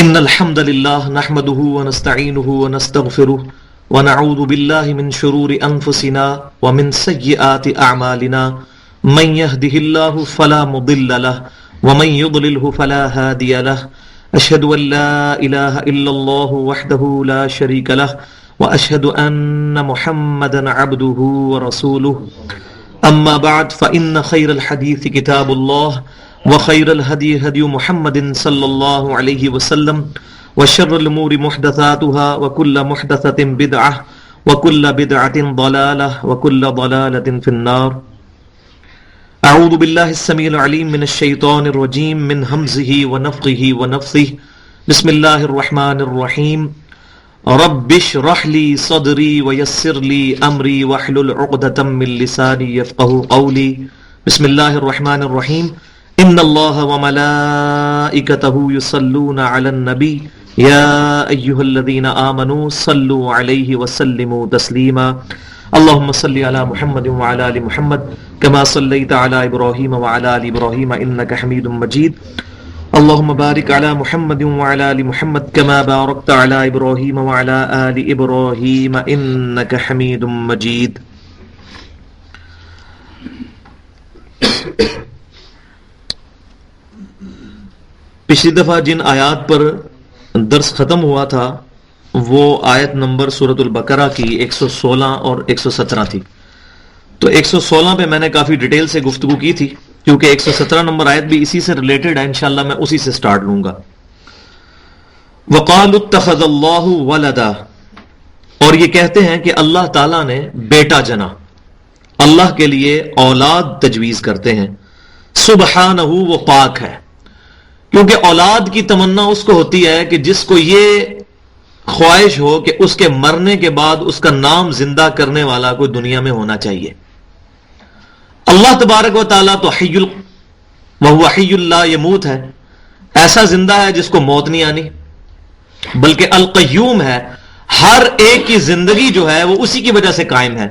إن الحمد لله نحمده ونستعينه ونستغفره ونعوذ بالله من شرور أنفسنا ومن سيئات أعمالنا من يهده الله فلا مضل له ومن يضلله فلا هادي له أشهد أن لا إله إلا الله وحده لا شريك له وأشهد أن محمدا عبده ورسوله أما بعد فإن خير الحديث كتاب الله وخير الهدي هدي محمد صلى الله عليه وسلم وشر الأمور محدثاتها وكل محدثة بدعة وكل بدعة ضلالة وكل ضلالة في النار. أعوذ بالله السميع العليم من الشيطان الرجيم من همزه ونفخه ونفثه. بسم الله الرحمن الرحيم. رب اشرح لي صدري ويسر لي أمري واحلل عقدة من لساني يفقهوا قولي. بسم الله الرحمن الرحيم. إن الله وملائكته يصلون على النبي يا أيها الذين آمنوا صلوا عليه وسلموا تسليما. اللهم صل على محمد وعلى آل محمد كما صليت على إبراهيم وعلى آل إبراهيم إنك حميد مجيد. اللهم بارك على محمد وعلى آل محمد كما باركت على إبراهيم وعلى آل إبراهيم إنك حميد مجيد. پچھلی دفعہ جن آیات پر درس ختم ہوا تھا وہ آیت نمبر سورۃ البقرہ کی 116 اور 117 تھی. تو 116 پہ میں نے کافی ڈیٹیل سے گفتگو کی تھی کیونکہ 117 نمبر آیت بھی اسی سے ریلیٹڈ ہے. انشاءاللہ میں اسی سے سٹارٹ لوں گا. وَقَالُوا اتَّخَذَ اللَّهُ وَلَدًا، اور یہ کہتے ہیں کہ اللہ تعالیٰ نے بیٹا جنا. اللہ کے لیے اولاد تجویز کرتے ہیں. سبحانہ، وہ پاک ہے. کیونکہ اولاد کی تمنا اس کو ہوتی ہے کہ جس کو یہ خواہش ہو کہ اس کے مرنے کے بعد اس کا نام زندہ کرنے والا کوئی دنیا میں ہونا چاہیے. اللہ تبارک و تعالیٰ تو حی وہو حی لا یموت ہے، ایسا زندہ ہے جس کو موت نہیں آنی، بلکہ القیوم ہے، ہر ایک کی زندگی جو ہے وہ اسی کی وجہ سے قائم ہے.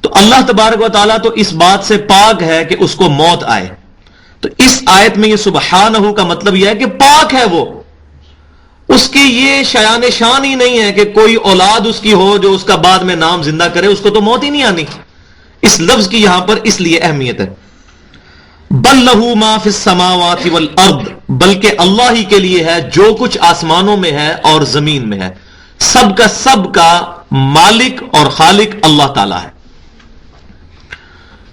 تو اللہ تبارک و تعالیٰ تو اس بات سے پاک ہے کہ اس کو موت آئے. تو اس آیت میں یہ سبحانہ کا مطلب یہ ہے کہ پاک ہے وہ، اس کی یہ شایان شان ہی نہیں ہے کہ کوئی اولاد اس کی ہو جو اس کا بعد میں نام زندہ کرے، اس کو تو موت ہی نہیں آنی. اس لفظ کی یہاں پر اس لیے اہمیت ہے. بل لہ ما فی السماوات والارض، بلکہ اللہ ہی کے لیے ہے جو کچھ آسمانوں میں ہے اور زمین میں ہے. سب کا مالک اور خالق اللہ تعالی ہے.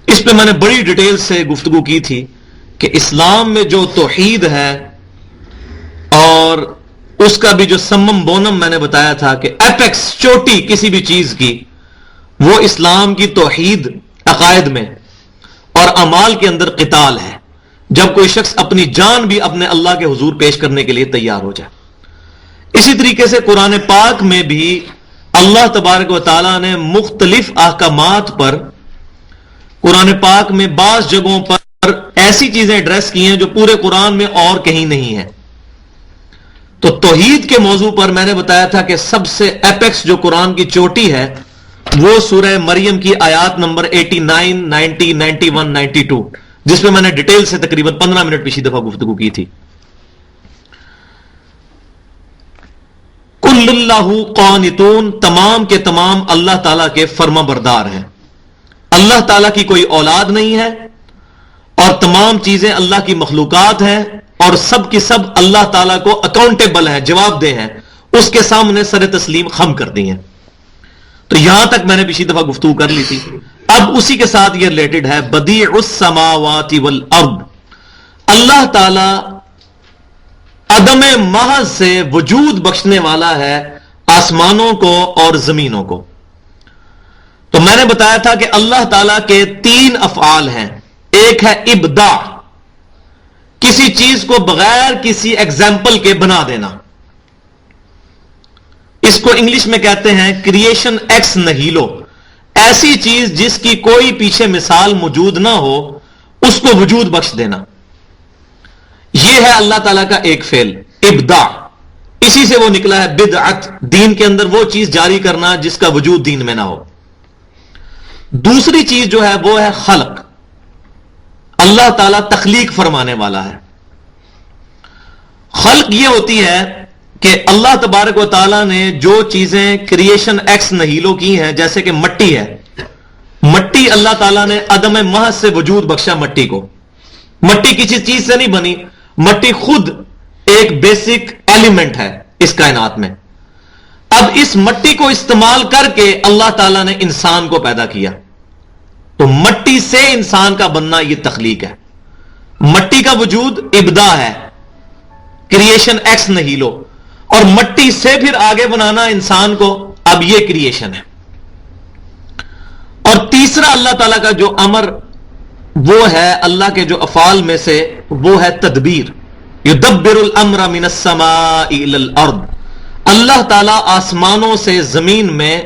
اس پہ میں نے بڑی ڈیٹیل سے گفتگو کی تھی کہ اسلام میں جو توحید ہے اور اس کا بھی جو سمم بونم میں نے بتایا تھا کہ ایپیکس، چوٹی کسی بھی چیز کی، وہ اسلام کی توحید عقائد میں اور اعمال کے اندر قتال ہے. جب کوئی شخص اپنی جان بھی اپنے اللہ کے حضور پیش کرنے کے لیے تیار ہو جائے. اسی طریقے سے قرآن پاک میں بھی اللہ تبارک و تعالیٰ نے مختلف احکامات پر قرآن پاک میں بعض جگہوں پر ایسی چیزیں ایڈریس کی ہیں جو پورے قرآن میں اور کہیں نہیں ہیں. تو توحید کے موضوع پر میں نے بتایا تھا کہ سب سے ایپیکس جو قرآن کی چوٹی ہے وہ سورہ مریم کی آیات نمبر 89، 90، 91، 92، جس پہ میں نے ڈیٹیل سے تقریباً 15 منٹ پچھلی دفعہ گفتگو کی تھی. کل اللہ قانتون، تمام کے تمام اللہ تعالیٰ کے فرما بردار ہیں. اللہ تعالیٰ کی کوئی اولاد نہیں ہے اور تمام چیزیں اللہ کی مخلوقات ہیں اور سب کی سب اللہ تعالیٰ کو اکاؤنٹیبل ہیں، جواب دہ ہیں، اس کے سامنے سر تسلیم خم کر دی ہیں. تو یہاں تک میں نے پچھلی دفعہ گفتگو کر لی تھی. اب اسی کے ساتھ یہ ریلیٹڈ ہے. بدیع السماوات والارض، اللہ تعالیٰ عدم محض سے وجود بخشنے والا ہے آسمانوں کو اور زمینوں کو. تو میں نے بتایا تھا کہ اللہ تعالیٰ کے 3 افعال ہیں. ایک ہے ابداع، کسی چیز کو بغیر کسی ایگزامپل کے بنا دینا. اس کو انگلش میں کہتے ہیں کریشن ایکس نہیلو. ایسی چیز جس کی کوئی پیچھے مثال موجود نہ ہو اس کو وجود بخش دینا. یہ ہے اللہ تعالیٰ کا ایک فعل ابداع. اسی سے وہ نکلا ہے بدعت، دین کے اندر وہ چیز جاری کرنا جس کا وجود دین میں نہ ہو. دوسری چیز جو ہے وہ ہے خلق. اللہ تعالیٰ تخلیق فرمانے والا ہے. خلق یہ ہوتی ہے کہ اللہ تبارک و تعالیٰ نے جو چیزیں کریشن ایکس نہیلو کی ہیں، جیسے کہ مٹی ہے، مٹی اللہ تعالیٰ نے عدم محض سے وجود بخشا مٹی کو. مٹی کسی چیز سے نہیں بنی، مٹی خود ایک بیسک ایلیمنٹ ہے اس کائنات میں. اب اس مٹی کو استعمال کر کے اللہ تعالیٰ نے انسان کو پیدا کیا. تو مٹی سے انسان کا بننا یہ تخلیق ہے. مٹی کا وجود ابدا ہے، کریشن ایکس نہیلو، اور مٹی سے پھر آگے بنانا انسان کو، اب یہ کریشن ہے. اور تیسرا اللہ تعالیٰ کا جو امر وہ ہے، اللہ کے جو افعال میں سے وہ ہے تدبیر. یدبر الامر من السماء الى الارض. اللہ تعالیٰ آسمانوں سے زمین میں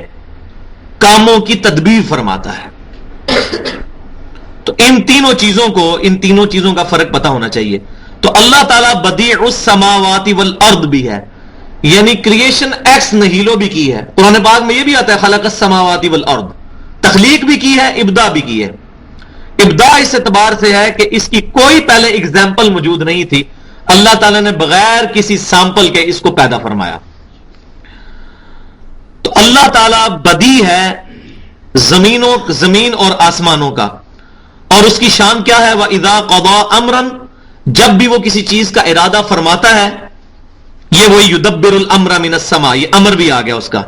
کاموں کی تدبیر فرماتا ہے. تو ان تینوں چیزوں کا فرق پتہ ہونا چاہیے. تو اللہ تعالیٰ بدیع السماوات والارض بھی ہے، یعنی کریشن ایکس نہیلو بھی کی ہے. قرآن پاک میں یہ بھی آتا ہے خلق السماوات والارض، تخلیق بھی کی ہے، ابدا بھی کی ہے. ابدا اس اعتبار سے ہے کہ اس کی کوئی پہلے اگزامپل موجود نہیں تھی، اللہ تعالیٰ نے بغیر کسی سیمپل کے اس کو پیدا فرمایا. تو اللہ تعالیٰ بدی ہے زمین اور آسمانوں کا، اور اس کی شان کیا ہے؟ وَإِذَا قَضَى أَمْرًا، جب بھی وہ کسی چیز کا ارادہ فرماتا ہے، یہ وہی يُدَبِّرُ الْأَمْرَ مِنَ السَّمَاءِ، یہ امر بھی آ گیا اس کا،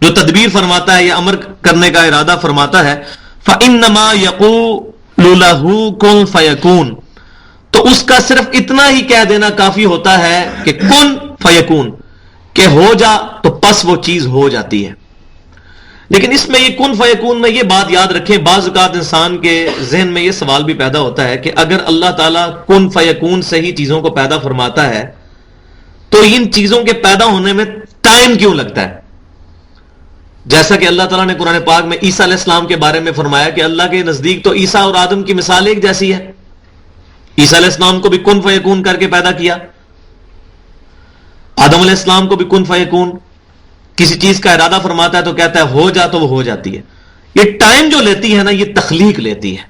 جو تدبیر فرماتا ہے، یہ امر کرنے کا ارادہ فرماتا ہے. فَإِنَّمَا يَقُولُ لَهُ كُن فَيَكُونُ، تو اس کا صرف اتنا ہی کہہ دینا کافی ہوتا ہے کہ کن فیکون، کہ ہو جا، تو پس وہ چیز ہو جاتی ہے. لیکن اس میں یہ کن فیکون میں یہ بات یاد رکھیں، بعض اوقات انسان کے ذہن میں یہ سوال بھی پیدا ہوتا ہے کہ اگر اللہ تعالیٰ کن فیکون سے ہی چیزوں کو پیدا فرماتا ہے تو ان چیزوں کے پیدا ہونے میں ٹائم کیوں لگتا ہے؟ جیسا کہ اللہ تعالیٰ نے قرآن پاک میں عیسیٰ علیہ السلام کے بارے میں فرمایا کہ اللہ کے نزدیک تو عیسیٰ اور آدم کی مثال ایک جیسی ہے. عیسیٰ علیہ السلام کو بھی کن فیکون کر کے پیدا کیا، آدم علیہ السلام کو بھی کن فیکون. کسی چیز کا ارادہ فرماتا ہے تو کہتا ہے ہو جا، تو وہ ہو جاتی ہے. یہ ٹائم جو لیتی ہے نا، یہ تخلیق لیتی ہے.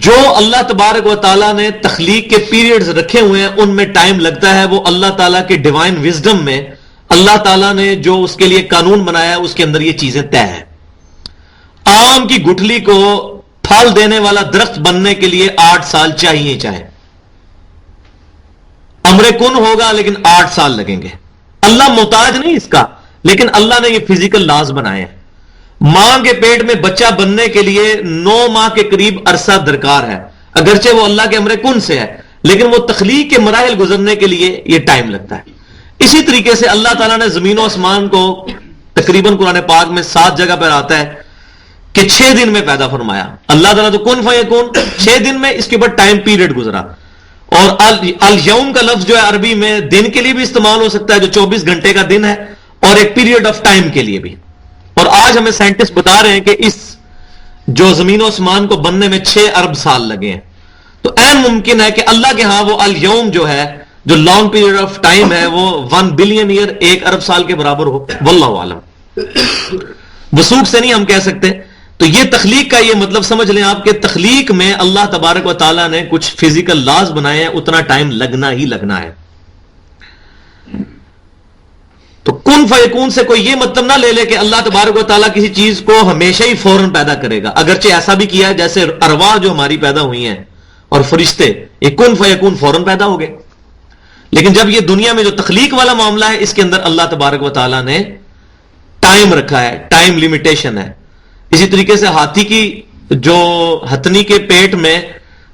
جو اللہ تبارک و تعالیٰ نے تخلیق کے پیریڈز رکھے ہوئے ہیں ان میں ٹائم لگتا ہے، وہ اللہ تعالیٰ کے ڈیوائن وزڈم میں اللہ تعالیٰ نے جو اس کے لیے قانون بنایا ہے اس کے اندر یہ چیزیں طے ہیں. آم کی گٹھلی کو پھل دینے والا درخت بننے کے لیے 8 سال چاہیے، چاہے امر کن ہوگا لیکن 8 سال لگیں گے. اللہ محتاج نہیں اس کا، لیکن اللہ نے یہ فزیکل لاز بنائے ہیں. ماں کے پیٹ میں بچہ بننے کے لیے 9 ماہ کے قریب عرصہ درکار ہے، اگرچہ وہ اللہ کے امر کن سے ہے، لیکن وہ تخلیق کے مراحل گزرنے کے لیے یہ ٹائم لگتا ہے. اسی طریقے سے اللہ تعالیٰ نے زمین و آسمان کو تقریباً قرآن پاک میں 7 جگہ پر آتا ہے کہ 6 دن میں پیدا فرمایا. اللہ تعالیٰ تو کن فیکون 6 دن میں، اس کے بعد ٹائم پیریڈ گزرا. اور الیوم کا لفظ جو ہے عربی میں دن کے لیے بھی استعمال ہو سکتا ہے، جو 24 گھنٹے کا دن ہے، اور ایک پیریڈ آف ٹائم کے لیے بھی. اور آج ہمیں سائنٹسٹ بتا رہے ہیں کہ اس جو زمین و آسمان کو بننے میں 6 ارب سال لگے ہیں. تو عین ممکن ہے کہ اللہ کے ہاں وہ الیوم جو ہے، جو لانگ پیریڈ آف ٹائم ہے، وہ 1 بلین ایئر، 1 ارب سال کے برابر ہو. واللہ عالم، وثوق سے نہیں ہم کہہ سکتے. تو یہ تخلیق کا یہ مطلب سمجھ لیں آپ، کہ تخلیق میں اللہ تبارک و تعالیٰ نے کچھ فزیکل لاز بنائے ہیں، اتنا ٹائم لگنا ہی لگنا ہے. تو کن فیکون سے کوئی یہ مطلب نہ لے لے کہ اللہ تبارک و تعالیٰ کسی چیز کو ہمیشہ ہی فوراً پیدا کرے گا. اگرچہ ایسا بھی کیا ہے، جیسے ارواح جو ہماری پیدا ہوئی ہیں اور فرشتے، یہ کن فیکون فوراً پیدا ہو گئے. لیکن جب یہ دنیا میں جو تخلیق والا معاملہ ہے، اس کے اندر اللہ تبارک و تعالیٰ نے ٹائم رکھا ہے، ٹائم لمیٹیشن ہے. اسی طریقے سے ہاتھی کی جو ہتھنی کے پیٹ میں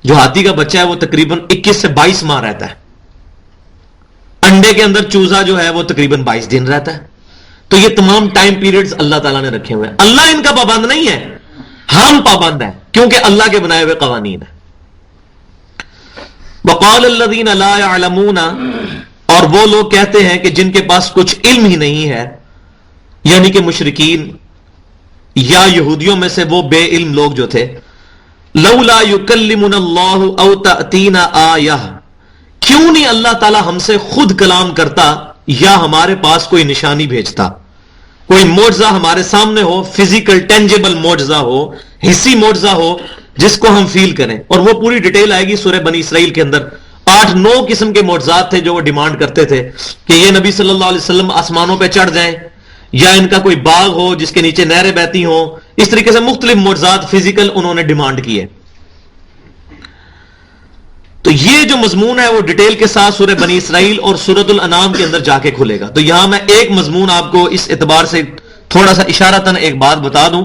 جو ہاتھی کا بچہ ہے وہ تقریباً 21 سے 22 ماہ رہتا ہے. انڈے کے اندر چوزا جو ہے وہ تقریباً 22 دن رہتا ہے. تو یہ تمام ٹائم پیریڈز اللہ تعالیٰ نے رکھے ہوئے ہیں. اللہ ان کا پابند نہیں ہے، ہم پابند ہیں، کیونکہ اللہ کے بنائے ہوئے قوانین ہیں. وقال الذین لا يعلمون، اور وہ لوگ کہتے ہیں کہ جن کے پاس کچھ علم ہی نہیں ہے، یعنی کہ مشرکین یا یہودیوں میں سے وہ بے علم لوگ جو تھے، لولا یکلمنا اللہ او تأتینا آیہ، کیوں نہیں اللہ تعالیٰ ہم سے خود کلام کرتا یا ہمارے پاس کوئی نشانی بھیجتا، کوئی معجزہ ہمارے سامنے ہو، فزیکل ٹینجیبل معجزہ ہو، حسی معجزہ ہو جس کو ہم فیل کریں. اور وہ پوری ڈیٹیل آئے گی سورہ بنی اسرائیل کے اندر. 8-9 قسم کے معجزات تھے جو وہ ڈیمانڈ کرتے تھے کہ یہ نبی صلی اللہ علیہ وسلم آسمانوں پہ چڑھ جائیں، یا ان کا کوئی باغ ہو جس کے نیچے نہریں بہتی ہوں. اس طریقے سے مختلف معجزات فزیکل انہوں نے ڈیمانڈ کیے. تو یہ جو مضمون ہے وہ ڈیٹیل کے ساتھ سورہ بنی اسرائیل اور سورۃ الانعام کے اندر جا کے کھلے گا. تو یہاں میں ایک مضمون آپ کو اس اعتبار سے تھوڑا سا اشارتاً ایک بات بتا دوں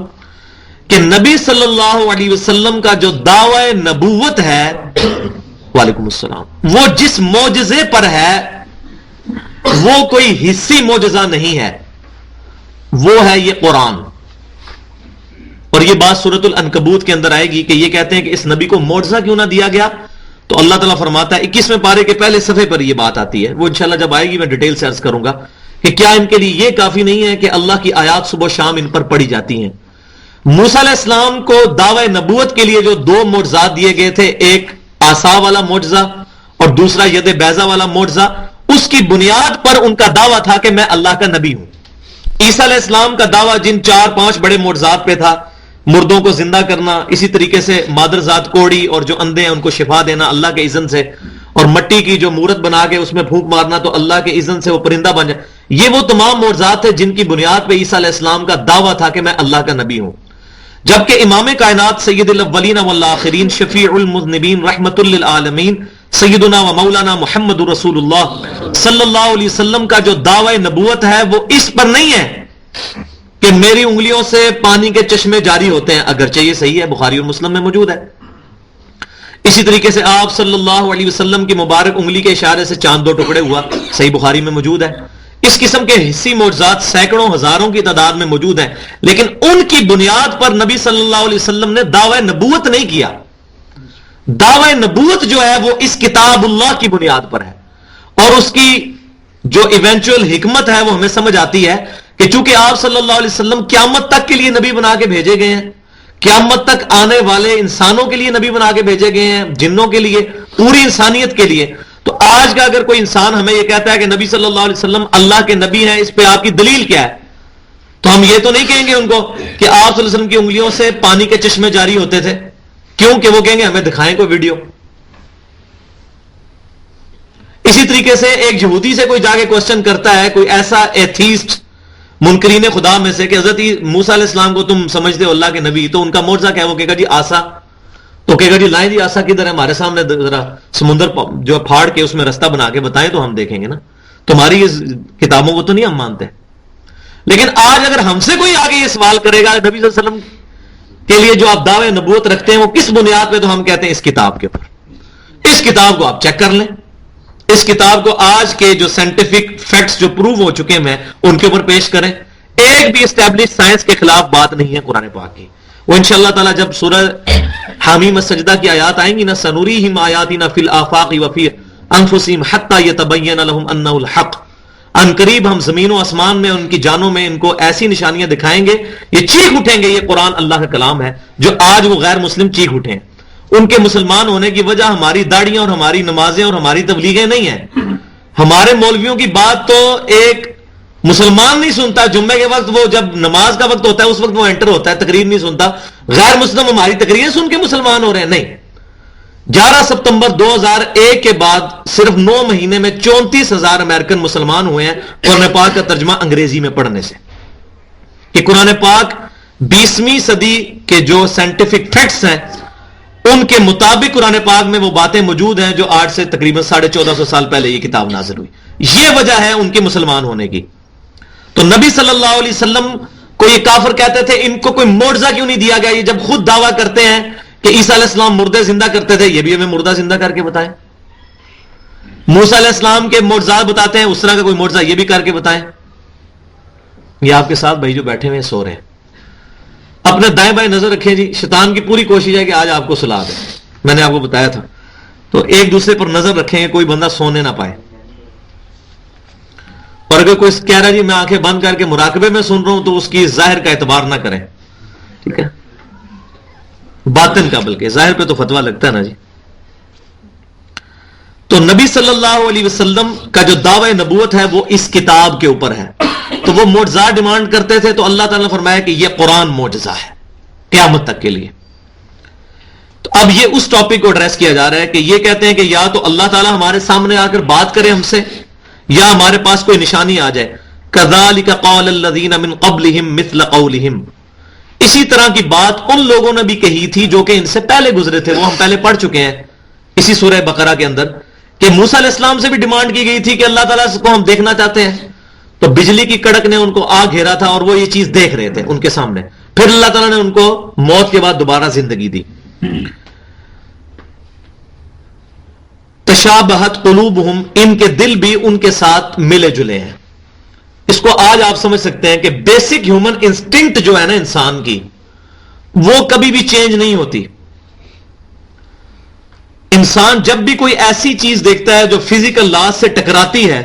کہ نبی صلی اللہ علیہ وسلم کا جو دعوی نبوت ہے، وعلیکم السلام، وہ جس معجزے پر ہے وہ کوئی حصی معجزہ نہیں ہے، وہ ہے یہ قرآن. اور یہ بات سورۃ العنکبوت کے اندر آئے گی کہ یہ کہتے ہیں کہ اس نبی کو معجزہ کیوں نہ دیا گیا. تو اللہ تعالیٰ فرماتا ہے 21ویں پارے کے پہلے صفحے پر یہ بات آتی ہے، وہ انشاءاللہ جب آئے گی میں ڈیٹیل سے عرض کروں گا کہ کیا ان کے لیے یہ کافی نہیں ہے کہ اللہ کی آیات صبح و شام ان پر پڑھی جاتی ہیں. موسیٰ علیہ السلام کو دعوی نبوت کے لیے جو 2 معجزات دیے گئے تھے، ایک عصا والا معجزہ اور دوسرا ید بیضا والا معجزہ، اس کی بنیاد پر ان کا دعویٰ تھا کہ میں اللہ کا نبی ہوں. عیسیٰ علیہ السلام کا دعویٰ جن 4-5 بڑے معجزات پہ تھا، مردوں کو زندہ کرنا، اسی طریقے سے مادرزاد کوڑی اور جو اندھے ہیں ان کو شفا دینا اللہ کے اذن سے، اور مٹی کی جو مورت بنا کے اس میں پھونک مارنا تو اللہ کے اذن سے وہ پرندہ بن جائے. یہ وہ تمام معجزات تھے جن کی بنیاد پہ عیسیٰ علیہ السلام کا دعویٰ تھا کہ میں اللہ کا نبی ہوں. جبکہ امام کائنات سید الاولین والآخرین شفیع المذنبین رحمت للعالمین سیدنا و مولانا محمد رسول اللہ صلی اللہ علیہ وسلم کا جو دعوی نبوت ہے وہ اس پر نہیں ہے کہ میری انگلیوں سے پانی کے چشمے جاری ہوتے ہیں، اگرچہ یہ صحیح ہے، بخاری اور مسلم میں موجود ہے. اسی طریقے سے آپ صلی اللہ علیہ وسلم کی مبارک انگلی کے اشارے سے چاند 2 ٹکڑے ہوا، صحیح بخاری میں موجود ہے. اس قسم کے حصی معجزات سینکڑوں ہزاروں کی تعداد میں موجود ہیں، لیکن ان کی بنیاد پر نبی صلی اللہ علیہ وسلم نے دعوی نبوت نہیں کیا. دعوی نبوت جو ہے وہ اس کتاب اللہ کی بنیاد پر ہے، اور اس کی جو ایونچوئل حکمت ہے وہ ہمیں سمجھ آتی ہے کہ چونکہ آپ صلی اللہ علیہ وسلم قیامت تک کے لیے نبی بنا کے بھیجے گئے ہیں، قیامت تک آنے والے انسانوں کے لیے نبی بنا کے بھیجے گئے ہیں، جنوں کے لیے، پوری انسانیت کے لیے. تو آج کا اگر کوئی انسان ہمیں یہ کہتا ہے کہ نبی صلی اللہ علیہ وسلم اللہ کے نبی ہیں، اس پہ آپ کی دلیل کیا ہے، تو ہم یہ تو نہیں کہیں گے ان کو کہ آپ صلی اللہ علیہ وسلم کی انگلیوں سے پانی کے چشمے جاری ہوتے تھے. کیوں کہ وہ کہیں گے ہمیں دکھائیں کوئی ویڈیو. اسی طریقے سے ایک یہودی سے کوئی جا کے کوسچن کرتا ہے، کوئی ایسا ایتھیسٹ منکرین خدا میں سے کہ حضرت موسیٰ علیہ السلام کو تم سمجھتے ہو اللہ کے نبی، تو ان کا معجزہ کیا ہے؟ وہ کہے گا جی آسا. تو کہے گا جی لائیں جی آسا کدھر ہے، ہمارے سامنے ذرا سمندر جو پھاڑ کے اس میں رستہ بنا کے بتائیں تو ہم دیکھیں گے نا. تمہاری اس کتابوں کو تو نہیں ہم مانتے. لیکن آج اگر ہم سے کوئی آگے یہ سوال کرے گا نبی صلی اللہ علیہ وسلم کے لیے جو آپ دعوے نبوت رکھتے ہیں وہ کس بنیاد پہ، تو ہم کہتے ہیں اس کتاب کے اوپر. اس کتاب کو آپ چیک کر لیں، اس کتاب کو آج کے جو سائنٹیفک فیکٹس جو پروو ہو چکے ہیں ان کے اوپر پیش کریں. ایک بھی اسٹیبلش سائنس کے خلاف بات نہیں ہے قرآن پاک کی. وہ انشاءاللہ تعالی جب سورہ حامیم السجدہ کی آیات آئیں گی نا، سنوریہم آیاتنا فی الآفاق وفی انفسہم حتی یتبین لہم انہ الحق، ان قریب ہم زمین و آسمان میں ان کی جانوں میں ان کو ایسی نشانیاں دکھائیں گے، یہ چیخ اٹھیں گے یہ قرآن اللہ کا کلام ہے. جو آج وہ غیر مسلم چیخ اٹھیں، ان کے مسلمان ہونے کی وجہ ہماری داڑیاں اور ہماری نمازیں اور ہماری تبلیغیں نہیں ہیں. ہمارے مولویوں کی بات تو ایک مسلمان نہیں سنتا. جمعے کے وقت وہ جب نماز کا وقت ہوتا ہے اس وقت وہ انٹر ہوتا ہے، تقریر نہیں سنتا. غیر مسلم ہماری تقریریں سن کے مسلمان ہو رہے ہیں؟ نہیں. 11 ستمبر 2001 کے بعد صرف 9 مہینے میں 34,000 امریکن مسلمان ہوئے ہیں قرآن پاک کا ترجمہ انگریزی میں پڑھنے سے. کہ قرآن پاک 20ویں صدی کے جو سائنٹیفک فیکٹس ہیں ان کے مطابق قرآن پاک میں وہ باتیں موجود ہیں جو آج سے تقریباً 1450 سال پہلے یہ کتاب نازل ہوئی. یہ وجہ ہے ان کے مسلمان ہونے کی. تو نبی صلی اللہ علیہ وسلم کو یہ کافر کہتے تھے ان کو کوئی معجزہ کیوں نہیں دیا گیا؟ یہ جب خود دعویٰ کرتے ہیں کہ عیسیٰ علیہ السلام مردے زندہ کرتے تھے، یہ بھی ہمیں مردہ زندہ کر کے بتائیں. موسیٰ علیہ السلام کے معجزات بتاتے ہیں، اس طرح کا کوئی معجزہ یہ بھی کر کے بتائیں. یہ آپ کے ساتھ بھائی جو بیٹھے ہوئے سو رہے ہیں، اپنے دائیں بائیں نظر رکھیں جی. شیطان کی پوری کوشش ہے کہ آج آپ کو سلا دے. میں نے آپ کو بتایا تھا. تو ایک دوسرے پر نظر رکھیں کہ کوئی بندہ سونے نہ پائے. اور اگر کوئی کہہ رہا جی میں آنکھیں بند کر کے مراقبے میں سن رہا ہوں تو اس کی ظاہر کا اعتبار نہ کریں. ٹھیک ہے، باطن کا، بلکہ ظاہر پہ تو فتویٰ لگتا ہے نا جی. تو نبی صلی اللہ علیہ وسلم کا جو دعوی نبوت ہے وہ اس کتاب کے اوپر ہے. تو وہ معجزات ڈیمانڈ کرتے تھے، تو اللہ تعالیٰ نے فرمایا کہ یہ قرآن معجزہ ہے قیامت تک کے لیے. تو اب یہ اس ٹاپک کو ایڈریس کیا جا رہا ہے کہ یہ کہتے ہیں کہ یا تو اللہ تعالیٰ ہمارے سامنے آ کر بات کرے ہم سے، یا ہمارے پاس کوئی نشانی آ جائے. کذالک قال الذین من قبلہم مثل قولہم، اسی طرح کی بات ان لوگوں نے بھی کہی تھی جو کہ ان سے پہلے گزرے تھے. وہ ہم پہلے پڑھ چکے ہیں اسی سورہ بقرہ کے اندر کہ موسیٰ علیہ السلام سے بھی ڈیمانڈ کی گئی تھی کہ اللہ تعالیٰ کو ہم دیکھنا چاہتے ہیں، تو بجلی کی کڑک نے ان کو آ گھیرا تھا اور وہ یہ چیز دیکھ رہے تھے ان کے سامنے. پھر اللہ تعالیٰ نے ان کو موت کے بعد دوبارہ زندگی دی. تشابہت قلوبہم، ان کے دل بھی ان کے ساتھ ملے جلے ہیں. اس کو آج آپ سمجھ سکتے ہیں کہ بیسک ہیومن انسٹنکٹ جو ہے نا انسان کی، وہ کبھی بھی چینج نہیں ہوتی. انسان جب بھی کوئی ایسی چیز دیکھتا ہے جو فزیکل لاز سے ٹکراتی ہے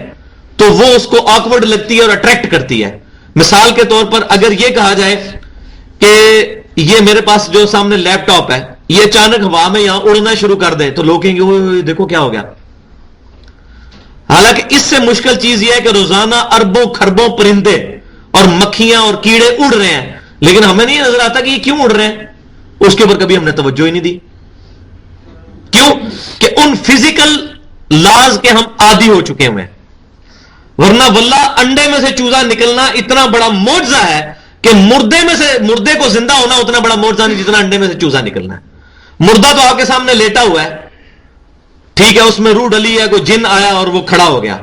تو وہ اس کو آکورڈ لگتی ہے اور اٹریکٹ کرتی ہے. مثال کے طور پر اگر یہ کہا جائے کہ یہ میرے پاس جو سامنے لیپ ٹاپ ہے یہ اچانک ہوا میں یہاں اڑنا شروع کر دیں تو لوگ کہیں گے اوہ دیکھو کیا ہو گیا. حالانکہ اس سے مشکل چیز یہ ہے کہ روزانہ اربوں خربوں پرندے اور مکھیاں اور کیڑے اڑ رہے ہیں، لیکن ہمیں نہیں نظر آتا کہ یہ کیوں اڑ رہے ہیں. اس کے اوپر کبھی ہم نے توجہ ہی نہیں دی. کیوں؟ کہ ان فزیکل لاز کے ہم عادی ہو چکے ہوئے ہیں. ورنہ واللہ انڈے میں سے چوزا نکلنا اتنا بڑا معجزہ ہے کہ مردے کو زندہ ہونا اتنا بڑا معجزہ نہیں جتنا انڈے میں سے چوزا نکلنا ہے. مردہ تو آپ کے سامنے لیٹا ہوا ہے، ٹھیک ہے، اس میں روح ڈلی ہے، کوئی جن آیا اور وہ کھڑا ہو گیا،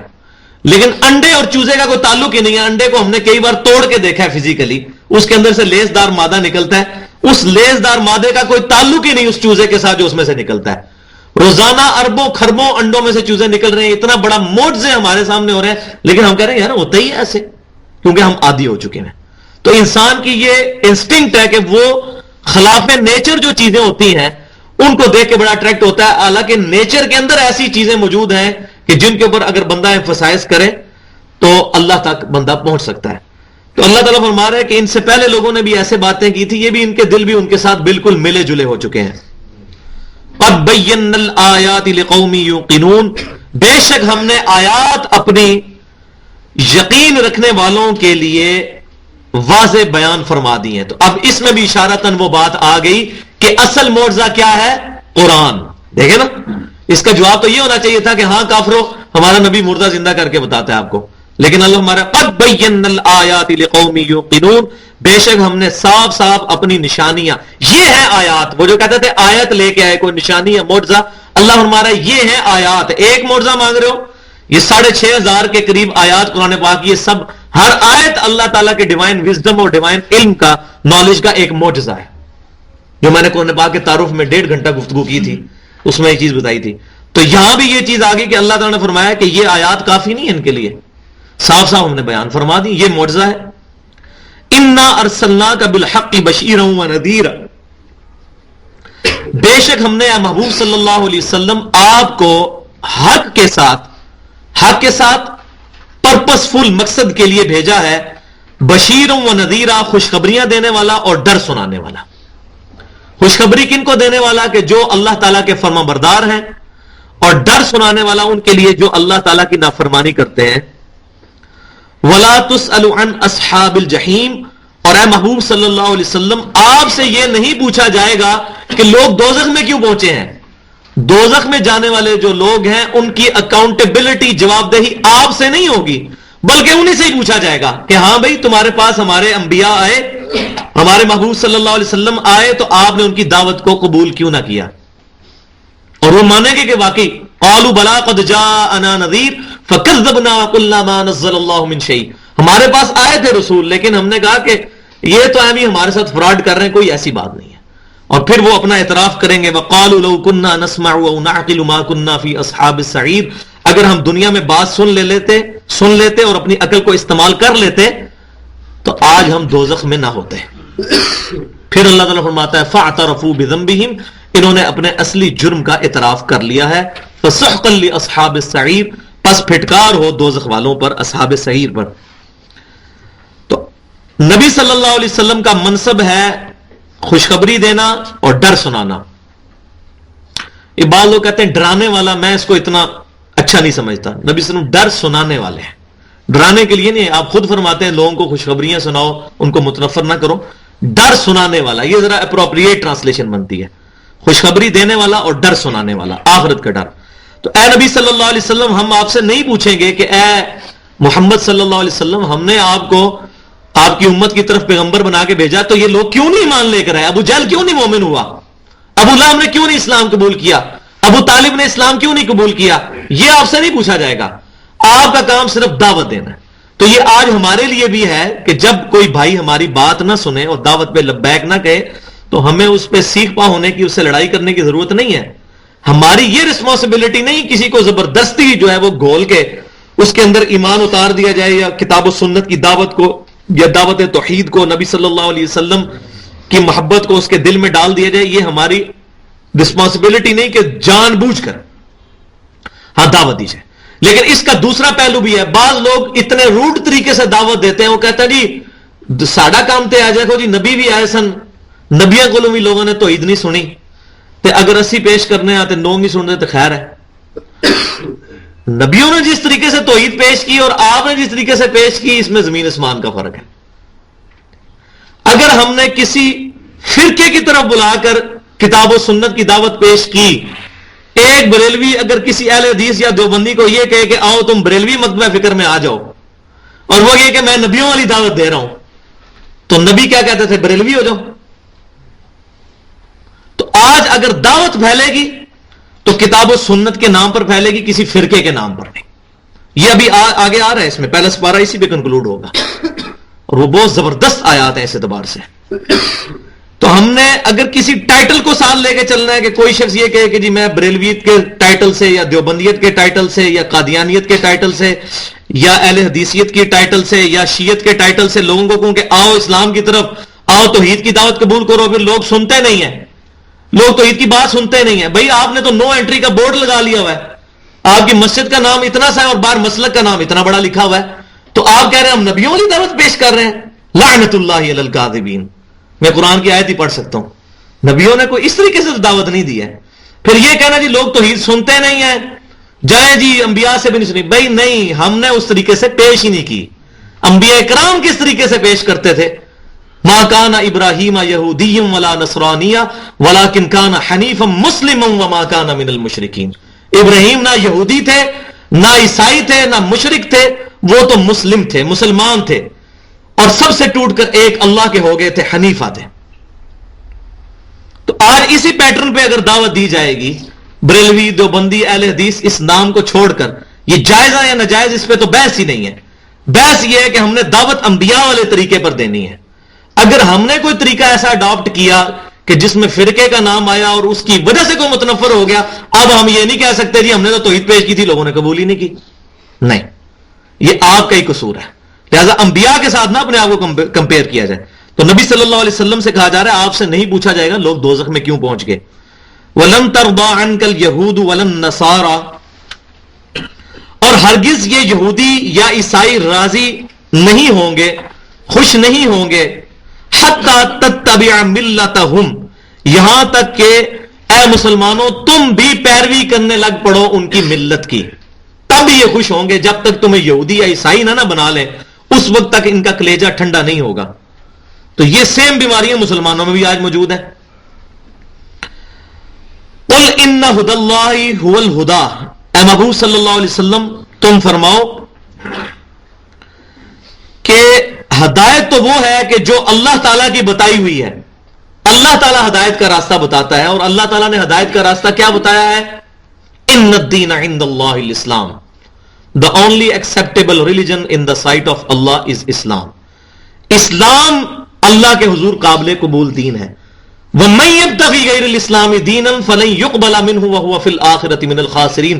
لیکن انڈے اور چوزے کا کوئی تعلق ہی نہیں ہے. انڈے کو ہم نے کئی بار توڑ کے دیکھا ہے فزیکلی، اس کے اندر سے لیس دار مادہ نکلتا ہے، اس لیس دار مادے کا کوئی تعلق ہی نہیں اس چوزے کے ساتھ جو اس میں سے نکلتا ہے. روزانہ اربوں خربوں انڈوں میں سے چوزے نکل رہے ہیں، اتنا بڑا معجزے ہمارے سامنے ہو رہے ہیں، لیکن ہم کہہ رہے ہیں یار ہوتا ہی ہے ایسے، کیونکہ ہم عادی ہو چکے ہیں. تو انسان کی یہ انسٹنکٹ ہے کہ وہ خلاف نیچر جو چیزیں ہوتی ہیں ان کو دیکھ کے بڑا اٹریکٹ ہوتا ہے. حالانکہ نیچر کے اندر ایسی چیزیں موجود ہیں کہ جن کے اوپر اگر بندہ ایمفسائز کرے تو اللہ تک بندہ پہنچ سکتا ہے. تو اللہ تعالیٰ فرما رہا ہے کہ ان سے پہلے لوگوں نے بھی ایسے باتیں کی تھی، یہ بھی ان کے دل بھی ان کے ساتھ بالکل ملے جلے ہو چکے ہیں. قد بینا الآیات لقوم یوقنون، بے شک ہم نے آیات اپنی یقین رکھنے والوں کے لیے واضح بیان فرما دی ہیں. تو اب اس میں بھی اشارتاً وہ بات آ گئی کہ اصل معجزہ کیا ہے؟ قرآن. دیکھیں نا، اس کا جواب تو یہ ہونا چاہیے تھا کہ ہاں کافرو ہمارا نبی مردہ زندہ کر کے بتاتا ہے آپ کو، لیکن اللہ ہمارا قد بینا الآیات لقوم یوقنون، بے شک ہم نے صاف صاف اپنی نشانیاں، یہ ہیں آیات. وہ جو کہتے تھے آیت لے کے آئے کوئی نشانی یا معجزہ، اللہ ہمارا یہ ہیں آیات. ایک معجزہ مانگ رہے ہو، یہ 6,500 کے قریب آیات قرآن پاک، یہ سب ہر آیت اللہ تعالیٰ کے ڈیوائن وزڈم اور ڈیوائن علم کا، نالج کا ایک معجزہ ہے. جو میں نے قرآن پاک کے تعارف میں 1.5 گھنٹہ گفتگو کی تھی اس میں یہ چیز بتائی تھی. تو یہاں بھی یہ چیز آگئی کہ اللہ تعالیٰ نے فرمایا کہ یہ آیات کافی نہیں ہے ان کے لیے، صاف صاف ہم نے بیان فرما دی، یہ معجزہ ہے. انا ارسلناک بالحق بشیرا ونذیرا، بے شک ہم نے محبوب صلی اللہ علیہ وسلم آپ کو حق کے ساتھ پرپسفل مقصد کے لیے بھیجا ہے. بشیر و نذیرا، خوشخبریاں دینے والا اور ڈر سنانے والا. خوشخبری کن کو دینے والا؟ کہ جو اللہ تعالیٰ کے فرما بردار ہیں، اور ڈر سنانے والا ان کے لیے جو اللہ تعالیٰ کی نافرمانی کرتے ہیں. ولا تسأل عن اصحاب الجحیم، اور اے محبوب صلی اللہ علیہ وسلم آپ سے یہ نہیں پوچھا جائے گا کہ لوگ دوزخ میں کیوں پہنچے ہیں. دوزخ میں جانے والے جو لوگ ہیں ان کی اکاؤنٹیبلٹی، جواب دہی آپ سے نہیں ہوگی، بلکہ انہیں سے ہی پوچھا جائے گا کہ ہاں بھائی تمہارے پاس ہمارے انبیاء آئے، ہمارے محبوب صلی اللہ علیہ وسلم آئے، تو آپ نے ان کی دعوت کو قبول کیوں نہ کیا؟ اور وہ مانیں گے کہ واقعی قالوا بلا قد جاءنا نذیر فکذبنا وقلنا ما نزل اللہ من شیء، ہمارے پاس آئے تھے رسول لیکن ہم نے کہا کہ یہ تو ہم ہمارے ساتھ فراڈ کر رہے ہیں، کوئی ایسی بات نہیں ہے. اور پھر وہ اپنا اعتراف کریں گے وقالوا لو كنا نسمع او نعقل ما كنا في اصحاب السعیر، اگر ہم دنیا میں بات سن لیتے اور اپنی عقل کو استعمال کر لیتے تو آج ہم دوزخ میں نہ ہوتے. پھر اللہ تعالیٰ فرماتا ہے فاعترفوا بذنبہم، انہوں نے اپنے اصلی جرم کا اعتراف کر لیا ہے. فسحقا لاصحاب السعیر، پس پھٹکار ہو دوزخ والوں پر، اصحاب سعیر پر. تو نبی صلی اللہ علیہ وسلم کا منصب ہے خوشخبری دینا اور ڈر سنانا. یہ بعض لوگ کہتے ہیں ڈرانے والا، میں اس کو اتنا اچھا نہیں سمجھتا. نبی صلی اللہ علیہ وسلم ڈر سنانے والے ہیں، ڈرانے کے لیے نہیں. آپ خود فرماتے ہیں لوگوں کو خوشخبریاں سناؤ، ان کو متنفر نہ کرو. ڈر سنانے والا، یہ ذرا اپروپریٹ ٹرانسلیشن بنتی ہے. خوشخبری دینے والا اور ڈر سنانے والا، آخرت کا ڈر۔ تو اے نبی صلی اللہ علیہ وسلم، ہم آپ سے نہیں پوچھیں گے کہ اے محمد صلی اللہ علیہ وسلم، ہم نے آپ کو آپ کی امت کی طرف پیغمبر بنا کے بھیجا تو یہ لوگ کیوں نہیں ایمان لے کر آئے؟ ابو جہل کیوں نہیں مومن ہوا؟ ابو لہب نے کیوں نہیں اسلام قبول کیا؟ ابو طالب نے اسلام کیوں نہیں قبول کیا؟ یہ آپ سے نہیں پوچھا جائے گا، آپ کا کام صرف دعوت دینا ہے۔ تو یہ آج ہمارے لیے بھی ہے کہ جب کوئی بھائی ہماری بات نہ سنے اور دعوت پہ لبیک نہ کہے تو ہمیں اس پہ سیکھ پا ہونے کی، اس سے لڑائی کرنے کی ضرورت نہیں ہے۔ ہماری یہ رسپانسبلٹی نہیں کسی کو زبردستی جو ہے وہ گھول کے اس کے اندر ایمان اتار دیا جائے، یا کتاب و سنت کی دعوت کو یا دعوت توحید کو، نبی صلی اللہ علیہ وسلم کی محبت کو اس کے دل میں ڈال دیا جائے۔ یہ ہماری رسپانسبلٹی نہیں کہ جان بوجھ کر ہاں دعوت دی جائے۔ لیکن اس کا دوسرا پہلو بھی ہے، بعض لوگ اتنے روڈ طریقے سے دعوت دیتے ہیں، وہ کہتا ہے جی ساڑا کام تے آ جائے گا جی، نبی بھی آئے سن، نبیاں کو بھی لوگوں نے توحید نہیں سنی، تے اگر اسی پیش کرنے آتے لوگ نہیں سنتے تو خیر ہے۔ نبیوں نے جس طریقے سے توحید پیش کی اور آپ نے جس طریقے سے پیش کی، اس میں زمین آسمان کا فرق ہے۔ اگر ہم نے کسی فرقے کی طرف بلا کر کتاب و سنت کی دعوت پیش کی، ایک بریلوی اگر کسی اہل حدیث یا دیوبندی کو یہ کہے کہ آؤ تم بریلوی مکتبہ فکر میں آ جاؤ، اور وہ یہ کہ میں نبیوں والی دعوت دے رہا ہوں، تو نبی کیا کہتے تھے؟ بریلوی ہو جاؤ۔ تو آج اگر دعوت پھیلے گی تو کتاب و سنت کے نام پر پھیلے گی، کسی فرقے کے نام پر نہیں۔ یہ ابھی آگے آ رہا ہے، اس میں پہلا سپارہ اسی پہ کنکلوڈ ہوگا، اور وہ بہت زبردست آیات ہیں اس اعتبار سے۔ تو ہم نے اگر کسی ٹائٹل کو ساتھ لے کے چلنا ہے کہ کوئی شخص یہ کہے کہ جی میں بریلویت کے ٹائٹل سے یا دیوبندیت کے ٹائٹل سے یا قادیانیت کے ٹائٹل سے یا اہل حدیثیت کی ٹائٹل سے یا شیعت کے ٹائٹل سے لوگوں کو کہوں کہ آؤ اسلام کی طرف آؤ، توحید کی دعوت قبول کرو، پھر لوگ سنتے نہیں ہیں، لوگ توحید کی بات سنتے نہیں ہیں۔ بھائی آپ نے تو نو انٹری کا بورڈ لگا لیا ہوا ہے، آپ کی مسجد کا نام اتنا سا ہے اور باہر مسلک کا نام اتنا بڑا لکھا ہوا ہے، تو آپ کہہ رہے ہیں ہم نبیوں والی دعوت پیش کر رہے ہیں؟ لعنت اللہ علی الکاذبین۔ میں قرآن کی آیت ہی پڑھ سکتا ہوں، نبیوں نے کوئی اس طریقے سے دعوت نہیں دی ہے۔ پھر یہ کہنا جی لوگ توحید سنتے نہیں ہیں، جائیں جی انبیاء سے بھی نہیں سنی، بھائی نہیں، ہم نے اس طریقے سے پیش ہی نہیں کی۔ انبیاء کرام کس طریقے سے پیش کرتے تھے؟ ما کان ابراہیم یہودی ولا نصرانی ولکن کان حنیفا مسلما وما کان من المشرکین۔ ابراہیم نہ یہودی تھے، نہ عیسائی تھے، نہ مشرک تھے، وہ تو مسلم تھے، مسلمان تھے، اور سب سے ٹوٹ کر ایک اللہ کے ہو گئے تھے، حنیفہ تھے۔ تو آج اسی پیٹرن پہ اگر دعوت دی جائے گی، بریلوی، دیوبندی، اہل حدیث، اس نام کو چھوڑ کر، یہ جائز ہے یا ناجائز، اس پہ تو بحث ہی نہیں ہے۔ بحث یہ ہے کہ ہم نے دعوت انبیاء والے طریقے پر دینی ہے۔ اگر ہم نے کوئی طریقہ ایسا اڈاپٹ کیا کہ جس میں فرقے کا نام آیا اور اس کی وجہ سے کوئی متنفر ہو گیا، اب ہم یہ نہیں کہہ سکتے جی ہم نے تو توحید پیش کی تھی، لوگوں نے قبول ہی نہیں کی۔ نہیں، یہ آپ کا ہی قصور ہے۔ لہذا انبیاء کے ساتھ نہ اپنے آپ کو کمپیئر کیا جائے۔ تو نبی صلی اللہ علیہ وسلم سے کہا جا رہا ہے آپ سے نہیں پوچھا جائے گا لوگ دوزخ میں کیوں پہنچ گئے۔ وَلَن تَرْضَىٰ عَنْكَ الْيَهُودُ وَلَا النَّصَارَىٰ، اور ہرگز یہ یہودی یا عیسائی راضی نہیں ہوں گے، خوش نہیں ہوں گے، حَتَّىٰ تَتَّبِعَ مِلَّتَهُمْ، یہاں تک کہ اے مسلمانوں تم بھی پیروی کرنے لگ پڑو ان کی ملت کی، تب یہ خوش ہوں گے۔ جب تک تمہیں یہودی یا عیسائی نہ بنا لیں اس وقت تک ان کا کلیجہ ٹھنڈا نہیں ہوگا۔ تو یہ سیم بیماریاں مسلمانوں میں بھی آج موجود ہیں۔ قُلْ إِنَّ هُدَى اللَّهِ هُوَ الْهُدَىٰ، اے محبوب صلی اللہ علیہ وسلم تم فرماؤ کہ ہدایت تو وہ ہے کہ جو اللہ تعالیٰ کی بتائی ہوئی ہے۔ اللہ تعالیٰ ہدایت کا راستہ بتاتا ہے، اور اللہ تعالیٰ نے ہدایت کا راستہ کیا بتایا ہے؟ إِنَّ الدِّينَ عِنْدَ اللَّهِ الْإِسْلَامُ، the only acceptable religion in the sight of Allah is Islam۔ اسلام اللہ کے حضور قابل قبول دین ہے۔ وَمَن يَبْتَغِي غَيْرَ الْإِسْلَامِ دِينًا فَلَن يُقْبَلَ مِنْهُ وَهُوَ فِي الْآخِرَةِ مِنَ الْخَاسِرِينَ،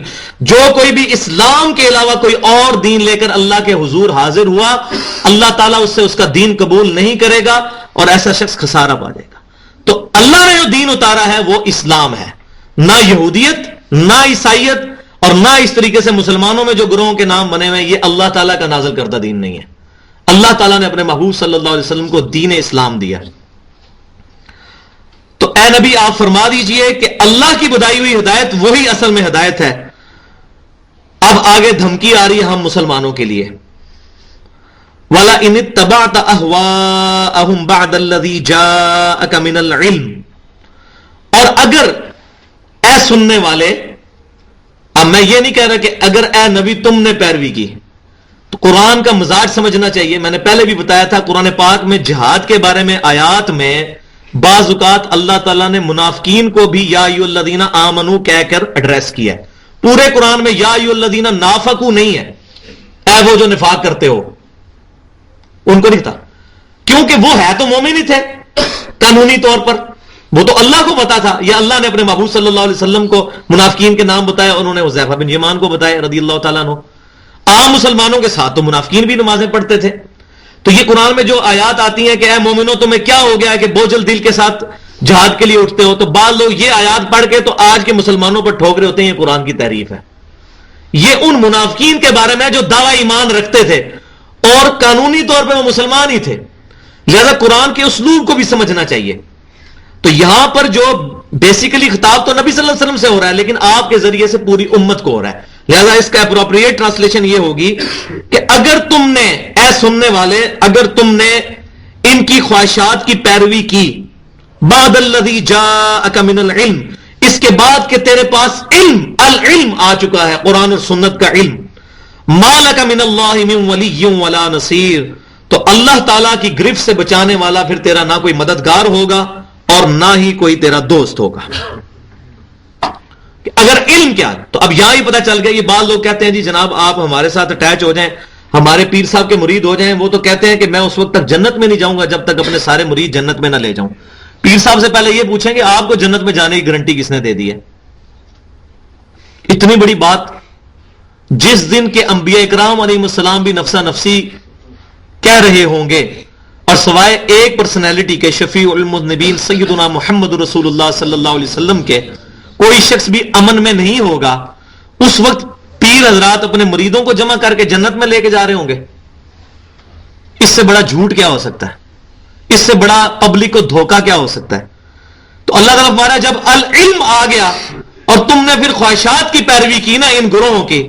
جو کوئی بھی اسلام کے علاوہ کوئی اور دین لے کر اللہ کے حضور حاضر ہوا، اللہ تعالیٰ اس سے اس کا دین قبول نہیں کرے گا، اور ایسا شخص خسارہ پا جائے گا۔ تو اللہ نے جو دین اتارا ہے وہ اسلام ہے، نہ یہودیت، نہ عیسائیت، اور نہ اس طریقے سے مسلمانوں میں جو گروہوں کے نام بنے ہوئے ہیں، یہ اللہ تعالیٰ کا نازل کردہ دین نہیں ہے۔ اللہ تعالیٰ نے اپنے محبوب صلی اللہ علیہ وسلم کو دین اسلام دیا۔ تو اے نبی آپ فرما دیجئے کہ اللہ کی بتائی ہوئی ہدایت وہی اصل میں ہدایت ہے۔ اب آگے دھمکی آ رہی ہے ہم مسلمانوں کے لیے، وَلَئِنِ اتَّبَعْتَ أَهْوَاءَهُمْ بَعْدَ الَّذِي جَاءَكَ مِنَ الْعِلْمِ، اور اگر اے سننے والے، اب میں یہ نہیں کہہ رہا کہ اگر اے نبی تم نے پیروی کی، تو قرآن کا مزاج سمجھنا چاہیے. میں نے پہلے بھی بتایا تھا قرآن پاک میں جہاد کے بارے میں آیات میں بعض اوقات اللہ تعالیٰ نے منافقین کو بھی یا ایھا الذین آمنو کہہ کر ایڈریس کیا ہے. پورے قرآن میں یا ایھا الذین نافقوا نہیں ہے، اے وہ جو نفاق کرتے ہو ان کو نہیں تھا، کیونکہ وہ ہے تو مومن ہی تھے قانونی طور پر. وہ تو اللہ کو پتا تھا، یا اللہ نے اپنے محبوب صلی اللہ علیہ وسلم کو منافقین کے نام بتایا، انہوں نے حذیفہ بن یمان کو بتایا رضی اللہ تعالیٰ عنہ. عام مسلمانوں کے ساتھ تو منافقین بھی نمازیں پڑھتے تھے. تو یہ قرآن میں جو آیات آتی ہیں کہ اے مومنو تمہیں کیا ہو گیا ہے کہ بوجھل دل کے ساتھ جہاد کے لیے اٹھتے ہو، تو بعض لوگ یہ آیات پڑھ کے تو آج کے مسلمانوں پر ٹھوک رہے ہوتے ہیں یہ قرآن کی تعریف ہے. یہ ان منافقین کے بارے میں جو دعوی ایمان رکھتے تھے اور قانونی طور پہ وہ مسلمان ہی تھے. لہذا قرآن کے اسلوب کو بھی سمجھنا چاہیے. تو یہاں پر جو بیسیکلی خطاب تو نبی صلی اللہ علیہ وسلم سے ہو رہا ہے، لیکن آپ کے ذریعے سے پوری امت کو ہو رہا ہے. لہذا اس کا اپروپریٹ ٹرانسلیشن یہ ہوگی کہ اگر تم نے، اے سننے والے، اگر تم نے ان کی خواہشات کی پیروی کی، بعد الذی جاءک من العلم، اس کے بعد کہ تیرے پاس علم، العلم آ چکا ہے، قرآن اور سنت کا علم، ما لک من اللہ من ولی ولا نصیر، تو اللہ تعالیٰ کی گرفت سے بچانے والا پھر تیرا نہ کوئی مددگار ہوگا اور نہ ہی کوئی تیرا دوست ہوگا. اگر علم کیا، تو اب یہاں ہی پتہ چل گیا. یہ بعض لوگ کہتے ہیں جی جناب آپ ہمارے ساتھ اٹیچ ہو جائیں، ہمارے پیر صاحب کے مرید ہو جائیں. وہ تو کہتے ہیں کہ میں اس وقت تک جنت میں نہیں جاؤں گا جب تک اپنے سارے مرید جنت میں نہ لے جاؤں. پیر صاحب سے پہلے یہ پوچھیں کہ آپ کو جنت میں جانے کی گارنٹی کس نے دے دی ہے؟ اتنی بڑی بات، جس دن کے انبیاء اکرام علیہ السلام بھی نفسا نفسی کہہ رہے ہوں گے، اور سوائے ایک پرسنالٹی کے، شفیع المذنبین سیدنا محمد رسول اللہ صلی اللہ علیہ وسلم کے، کوئی شخص بھی امن میں نہیں ہوگا. اس وقت پیر حضرات اپنے مریدوں کو جمع کر کے جنت میں لے کے جا رہے ہوں گے. اس سے بڑا جھوٹ کیا ہو سکتا ہے؟ اس سے بڑا پبلک کو دھوکہ کیا ہو سکتا ہے؟ تو اللہ تعالیٰ فرمایا جب العلم آ گیا اور تم نے پھر خواہشات کی پیروی کی نا ان گروہوں کی،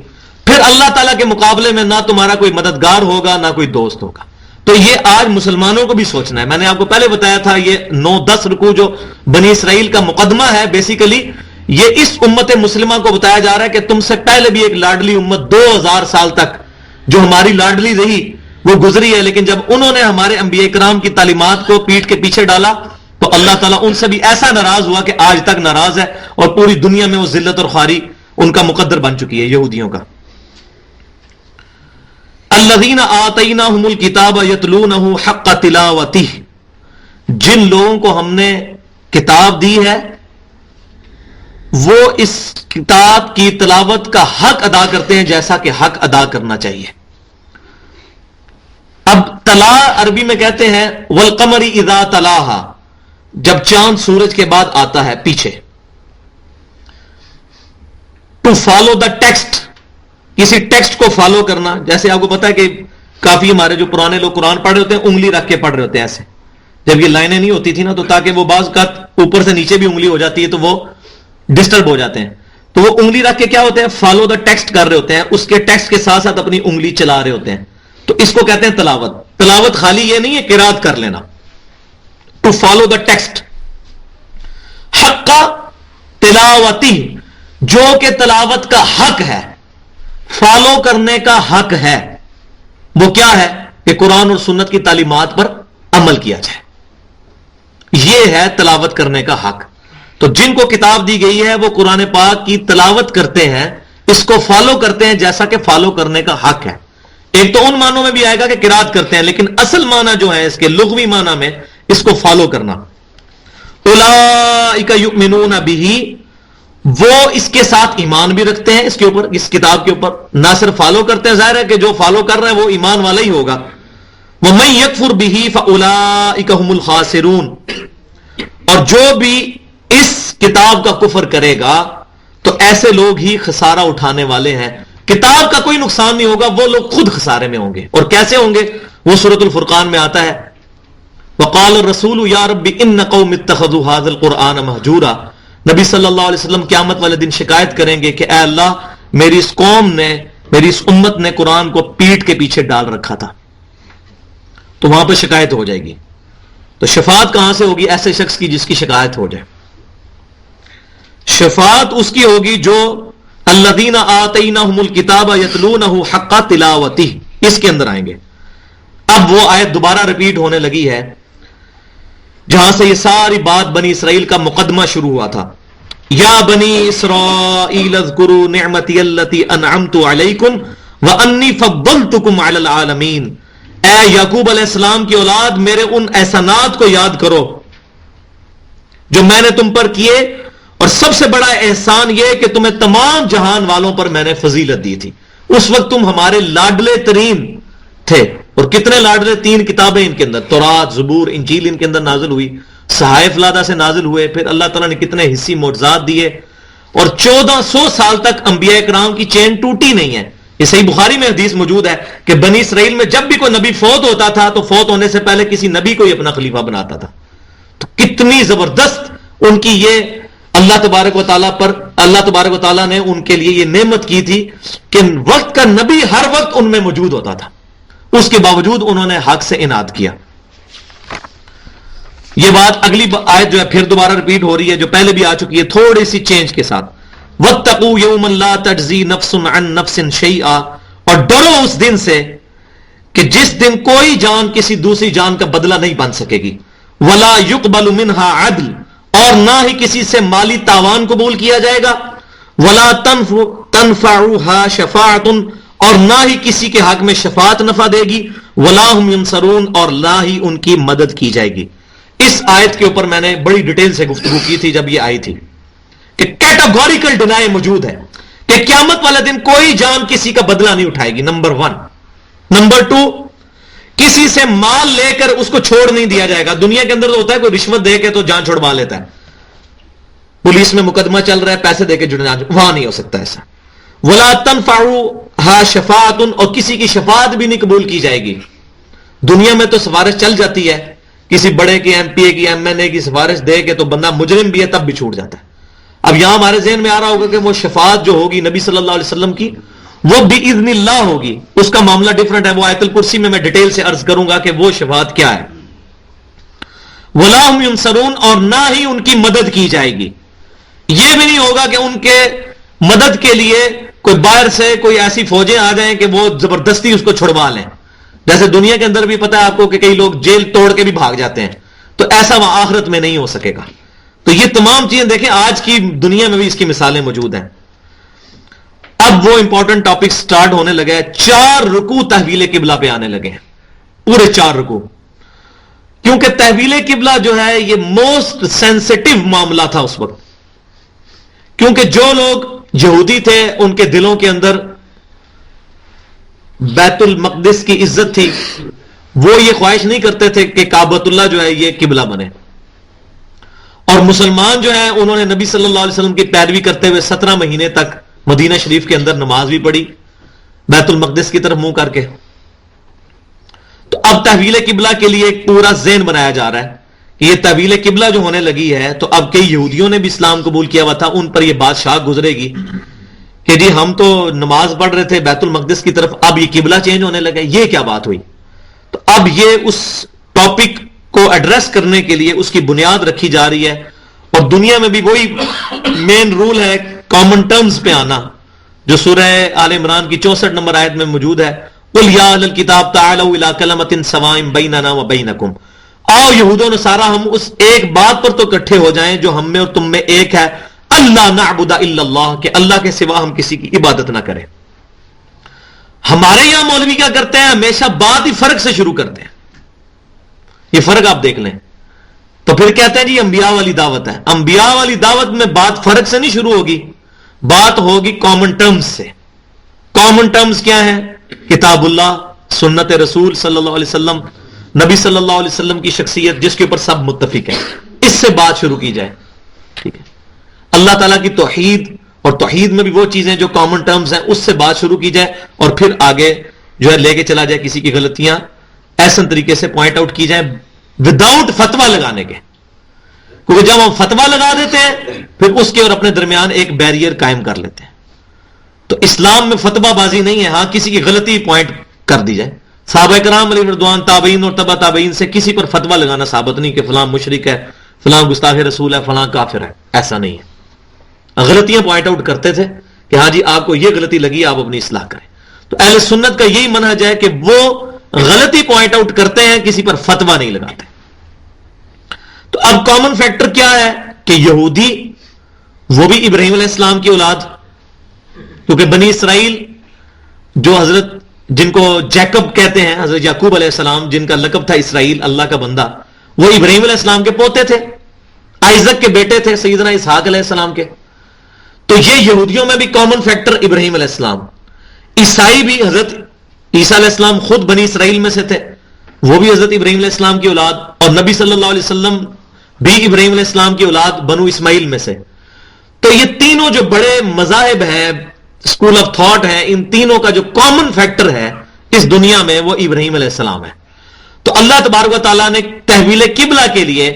پھر اللہ تعالیٰ کے مقابلے میں نہ تمہارا کوئی مددگار ہوگا نہ کوئی دوست ہوگا. تو یہ آج مسلمانوں کو بھی سوچنا ہے. میں نے آپ کو پہلے بتایا تھا یہ 9-10 رکوع جو بنی اسرائیل کا مقدمہ ہے، بیسیکلی یہ اس امت مسلمہ کو بتایا جا رہا ہے کہ تم سے پہلے بھی ایک لاڈلی امت 2000 سال تک جو ہماری لاڈلی رہی وہ گزری ہے، لیکن جب انہوں نے ہمارے انبیاء کرام کی تعلیمات کو پیٹ کے پیچھے ڈالا تو اللہ تعالیٰ ان سے بھی ایسا ناراض ہوا کہ آج تک ناراض ہے، اور پوری دنیا میں وہ ذلت اور خواری ان کا مقدر بن چکی ہے یہودیوں کا. الذین آتیناہم الکتاب یتلونہ حق تلاوتہ، جن لوگوں کو ہم نے کتاب دی ہے وہ اس کتاب کی تلاوت کا حق ادا کرتے ہیں جیسا کہ حق ادا کرنا چاہیے. اب تلا عربی میں کہتے ہیں والقمر اذا تلاہا، جب چاند سورج کے بعد آتا ہے پیچھے. ٹو فالو دا ٹیکسٹ، کسی ٹیکسٹ کو فالو کرنا. جیسے آپ کو پتا ہے کہ کافی ہمارے جو پرانے لوگ قرآن پڑھ رہے ہوتے ہیں انگلی رکھ کے پڑھ رہے ہوتے ہیں ایسے، جب یہ لائنیں نہیں ہوتی تھی نا تو تاکہ وہ بعض کا اوپر سے نیچے بھی انگلی ہو جاتی ہے تو وہ ڈسٹرب ہو جاتے ہیں، تو وہ انگلی رکھ کے کیا ہوتے ہیں فالو دا ٹیکسٹ کر رہے ہوتے ہیں، اس کے ٹیکسٹ کے ساتھ ساتھ اپنی انگلی چلا رہے ہوتے ہیں. تو اس کو کہتے ہیں تلاوت. تلاوت خالی یہ نہیں ہے قرات کر لینا، ٹو فالو دا ٹیکسٹ. حق تلاوتی، جو کہ تلاوت کا حق ہے، فالو کرنے کا حق ہے، وہ کیا ہے کہ قرآن اور سنت کی تعلیمات پر عمل کیا جائے. یہ ہے تلاوت کرنے کا حق. تو جن کو کتاب دی گئی ہے وہ قرآن پاک کی تلاوت کرتے ہیں، اس کو فالو کرتے ہیں جیسا کہ فالو کرنے کا حق ہے. ایک تو ان معنوں میں بھی آئے گا کہ قرات کرتے ہیں، لیکن اصل معنی جو ہے اس کے لغوی معنی میں اس کو فالو کرنا. اولئک یؤمنون بہ، وہ اس کے ساتھ ایمان بھی رکھتے ہیں، اس کے اوپر، اس کتاب کے اوپر. نہ صرف فالو کرتے ہیں، ظاہر ہے کہ جو فالو کر رہا ہے وہ ایمان والا ہی ہوگا. وَمَن يَكْفُرْ بِهِ فَأُولَئِكَ هُمُ الْخَاسِرُونَ، اور جو بھی اس کتاب کا کفر کرے گا تو ایسے لوگ ہی خسارہ اٹھانے والے ہیں. کتاب کا کوئی نقصان نہیں ہوگا، وہ لوگ خود خسارے میں ہوں گے. اور کیسے ہوں گے؟ وہ سورۃ الفرقان میں آتا ہے وقال الرسول یا رب ان قوم اتخذوا هذا القرآن مہجورا. نبی صلی اللہ علیہ وسلم قیامت والے دن شکایت کریں گے کہ اے اللہ میری اس قوم نے، میری اس امت نے قرآن کو پیٹ کے پیچھے ڈال رکھا تھا. تو وہاں پہ شکایت ہو جائے گی. تو شفاعت کہاں سے ہوگی ایسے شخص کی جس کی شکایت ہو جائے. شفاعت اس کی ہوگی جو الذین آتیناہم الکتاب یتلونہ حق تلاوتہ، اس کے اندر آئیں گے. اب وہ آیت دوبارہ ریپیٹ ہونے لگی ہے جہاں سے یہ ساری بات بنی اسرائیل کا مقدمہ شروع ہوا تھا. یا بنی اسرائیل اذکروا نعمتی التی انعمت علیکم وانی فضلتکم علی العالمین. اے یعقوب علیہ السلام کی اولاد، میرے ان احسانات کو یاد کرو جو میں نے تم پر کیے، اور سب سے بڑا احسان یہ کہ تمہیں تمام جہان والوں پر میں نے فضیلت دی تھی. اس وقت تم ہمارے لاڈلے ترین تھے. اور کتنے لاڈلے؟ 3 کتابیں ان کے اندر، تورات، زبور، انجیل ان کے اندر نازل ہوئی، صحائف لادہ سے نازل ہوئے، پھر اللہ تعالیٰ نے کتنے حصی معجزات دیے، اور 1400 سال تک انبیاء کرام کی چین ٹوٹی نہیں ہے. یہ صحیح بخاری میں حدیث موجود ہے کہ بنی اسرائیل میں جب بھی کوئی نبی فوت ہوتا تھا تو فوت ہونے سے پہلے کسی نبی کو ہی اپنا خلیفہ بناتا تھا. تو کتنی زبردست ان کی یہ اللہ تبارک و تعالیٰ نے ان کے لیے یہ نعمت کی تھی کہ وقت کا نبی ہر وقت ان میں موجود ہوتا تھا. اس کے باوجود انہوں نے حق سے اناد کیا. یہ بات اگلی آیت جو ہے پھر دوبارہ ریپیٹ ہو رہی ہے، جو پہلے بھی آ چکی ہے تھوڑی سی چینج کے ساتھ. وَاتَّقُوا يَوْمًا لَا تَجْزِي نَفْسٌ عَن نَفْسٍ شَيْئًا، اور ڈرو اس دن سے کہ جس دن کوئی جان کسی دوسری جان کا بدلہ نہیں بن سکے گی. وَلَا يُقْبَلُ مِنْهَا عَدْلٌ، اور نہ ہی کسی سے مالی تاوان قبول کیا جائے گا. وَلَا تَنْفَعُهَا شَفَاعَةٌ، اور نہ ہی کسی کے حق میں شفاعت نفع دے گی. وَلَا هُمْ يُنصَرُونَ، اور نہ ہی ان کی مدد کی جائے گی. اس آیت کے اوپر میں نے بڑی ڈیٹیل سے گفتگو کی تھی جب یہ آئی تھی کہ کیٹاگوریکل ڈینائی موجود ہے کہ قیامت والے دن کوئی جان کسی کا بدلہ نہیں اٹھائے گی، نمبر 1. نمبر 2، کسی سے مال لے کر اس کو چھوڑ نہیں دیا جائے گا. دنیا کے اندر تو ہوتا ہے کوئی رشوت دے کے تو جان چھوڑوا لیتا ہے، پولیس میں مقدمہ چل رہا ہے پیسے دے کے جان، وہاں نہیں ہو سکتا ایسا. وَلَا تَنْفَعُهَا شَفَاعَةٌ، اور کسی کی شفاعت بھی نہیں قبول کی جائے گی. دنیا میں تو سفارش چل جاتی ہے، کسی بڑے کی، ایم پی اے کی، ایم این اے کی سفارش دے کے تو بندہ مجرم بھی ہے تب بھی چھوٹ جاتا ہے. اب یہاں ہمارے ذہن میں آ رہا ہوگا کہ وہ شفاعت جو ہوگی نبی صلی اللہ علیہ وسلم کی وہ بِإِذْنِ اللہ ہوگی، اس کا معاملہ ڈیفرنٹ ہے. وہ آیت الکرسی میں ڈیٹیل سے عرض کروں گا کہ وہ شفاعت کیا ہے. وَلَا هُمْ يُنصَرُونَ، اور نہ ہی ان کی مدد کی جائے گی. یہ بھی نہیں ہوگا کہ ان کے مدد کے لیے کوئی باہر سے کوئی ایسی فوجیں آ جائیں کہ وہ زبردستی اس کو چھڑوا لیں. جیسے دنیا کے اندر بھی پتہ ہے آپ کو کہ کئی لوگ جیل توڑ کے بھی بھاگ جاتے ہیں، تو ایسا وہاں آخرت میں نہیں ہو سکے گا. تو یہ تمام چیزیں دیکھیں آج کی دنیا میں بھی اس کی مثالیں موجود ہیں. اب وہ امپورٹنٹ ٹاپک سٹارٹ ہونے لگے ہیں. 4 رکوع تحویل قبلہ پہ آنے لگے ہیں، پورے 4 رکوع، کیونکہ تحویل قبلہ جو ہے یہ موسٹ سینسٹیو معاملہ تھا اس وقت. کیونکہ جو لوگ یہودی تھے ان کے دلوں کے اندر بیت المقدس کی عزت تھی، وہ یہ خواہش نہیں کرتے تھے کہ کعبۃ اللہ جو ہے یہ قبلہ بنے. اور مسلمان جو ہیں انہوں نے نبی صلی اللہ علیہ وسلم کی پیروی کرتے ہوئے 17 مہینے تک مدینہ شریف کے اندر نماز بھی پڑھی بیت المقدس کی طرف منہ کر کے. تو اب تحویل قبلہ کے لیے ایک پورا ذہن بنایا جا رہا ہے کہ یہ تحویل قبلہ جو ہونے لگی ہے، تو اب کئی یہودیوں نے بھی اسلام قبول کیا ہوا تھا، ان پر یہ بات شاہ گزرے گی کہ جی ہم تو نماز پڑھ رہے تھے بیت المقدس کی طرف، اب یہ قبلہ چینج ہونے لگا، یہ کیا بات ہوئی. تو اب یہ اس ٹاپک کو ایڈریس کرنے کے لیے اس کی بنیاد رکھی جا رہی ہے. اور دنیا میں بھی وہی مین رول ہے کامن ٹرمز پہ آنا، جو سورہ آل عمران کی 64 نمبر آیت میں موجود ہے. قُلْ يَا أَهْلَ الْكِتَابِ تَعَالَوْا إِلَىٰ كَلِمَةٍ سَوَاءٍ بَيْنَنَا وَبَيْنَكُمْ، آؤ یہود و نصارہ ہم اس ایک بات پر تو اکٹھے ہو جائیں جو ہم میں اور تم میں ایک ہے، اللہ نعبد الا اللہ، کہ اللہ کے سوا ہم کسی کی عبادت نہ کریں. ہمارے یہاں مولوی کیا کرتے ہیں، ہمیشہ بات ہی فرق سے شروع کرتے ہیں. یہ فرق آپ دیکھ لیں. تو پھر کہتے ہیں جی انبیاء والی دعوت ہے. انبیاء والی دعوت میں بات فرق سے نہیں شروع ہوگی، بات ہوگی کامن ٹرمز سے. کامن ٹرمز کیا ہیں؟ کتاب اللہ، سنت رسول صلی اللہ علیہ وسلم، نبی صلی اللہ علیہ وسلم کی شخصیت جس کے اوپر سب متفق ہیں، اس سے بات شروع کی جائے. ٹھیک ہے، اللہ تعالیٰ کی توحید، اور توحید میں بھی وہ چیزیں جو کامن ٹرمز ہیں اس سے بات شروع کی جائے، اور پھر آگے جو ہے لے کے چلا جائے کسی کی غلطیاں ایسے طریقے سے پوائنٹ آؤٹ کی جائیں وداؤٹ فتوا لگانے کے. کیونکہ جب ہم فتوا لگا دیتے ہیں پھر اس کے اور اپنے درمیان ایک بیریئر قائم کر لیتے ہیں. تو اسلام میں فتوا بازی نہیں ہے، ہاں کسی کی غلطی پوائنٹ کر دی جائے. صحابہ کرام علیہ رضوان، تابعین اور تبع تابعین سے کسی پر فتوا لگانا ثابت نہیں کہ فلاں مشرک ہے، فلاں گستاخ رسول ہے، فلاں کافر ہے، ایسا نہیں ہے. غلطیاں پوائنٹ آؤٹ کرتے تھے کہ ہاں جی آپ کو یہ غلطی لگی آپ اپنی اصلاح کریں. تو اہل سنت کا یہی منہج ہے کہ وہ غلطی پوائنٹ آؤٹ کرتے ہیں, کسی پر فتویٰ نہیں لگاتے. تو اب کامن فیکٹر کیا ہے کہ یہودی وہ بھی ابراہیم علیہ السلام کی اولاد, کیونکہ بنی اسرائیل جو حضرت جن کو جیکب کہتے ہیں, حضرت یعقوب علیہ السلام جن کا لقب تھا اسرائیل, اللہ کا بندہ, وہ ابراہیم علیہ السلام کے پوتے تھے, آئزک کے بیٹے تھے سیدنا اسحاق علیہ السلام کے. تو یہ یہودیوں میں بھی کامن فیکٹر ابراہیم علیہ السلام. عیسائی بھی حضرت عیسیٰ علیہ السلام خود بنی اسرائیل میں سے تھے, وہ بھی حضرت ابراہیم علیہ السلام کی اولاد, اور نبی صلی اللہ علیہ وسلم بھی ابراہیم علیہ السلام کی اولاد بنو اسماعیل میں سے. تو یہ تینوں جو بڑے مذاہب ہیں, اسکول آف تھاٹ ہیں, ان تینوں کا جو کامن فیکٹر ہے اس دنیا میں وہ ابراہیم علیہ السلام ہے. تو اللہ تبارک و تعالیٰ نے تحویل قبلہ کے لیے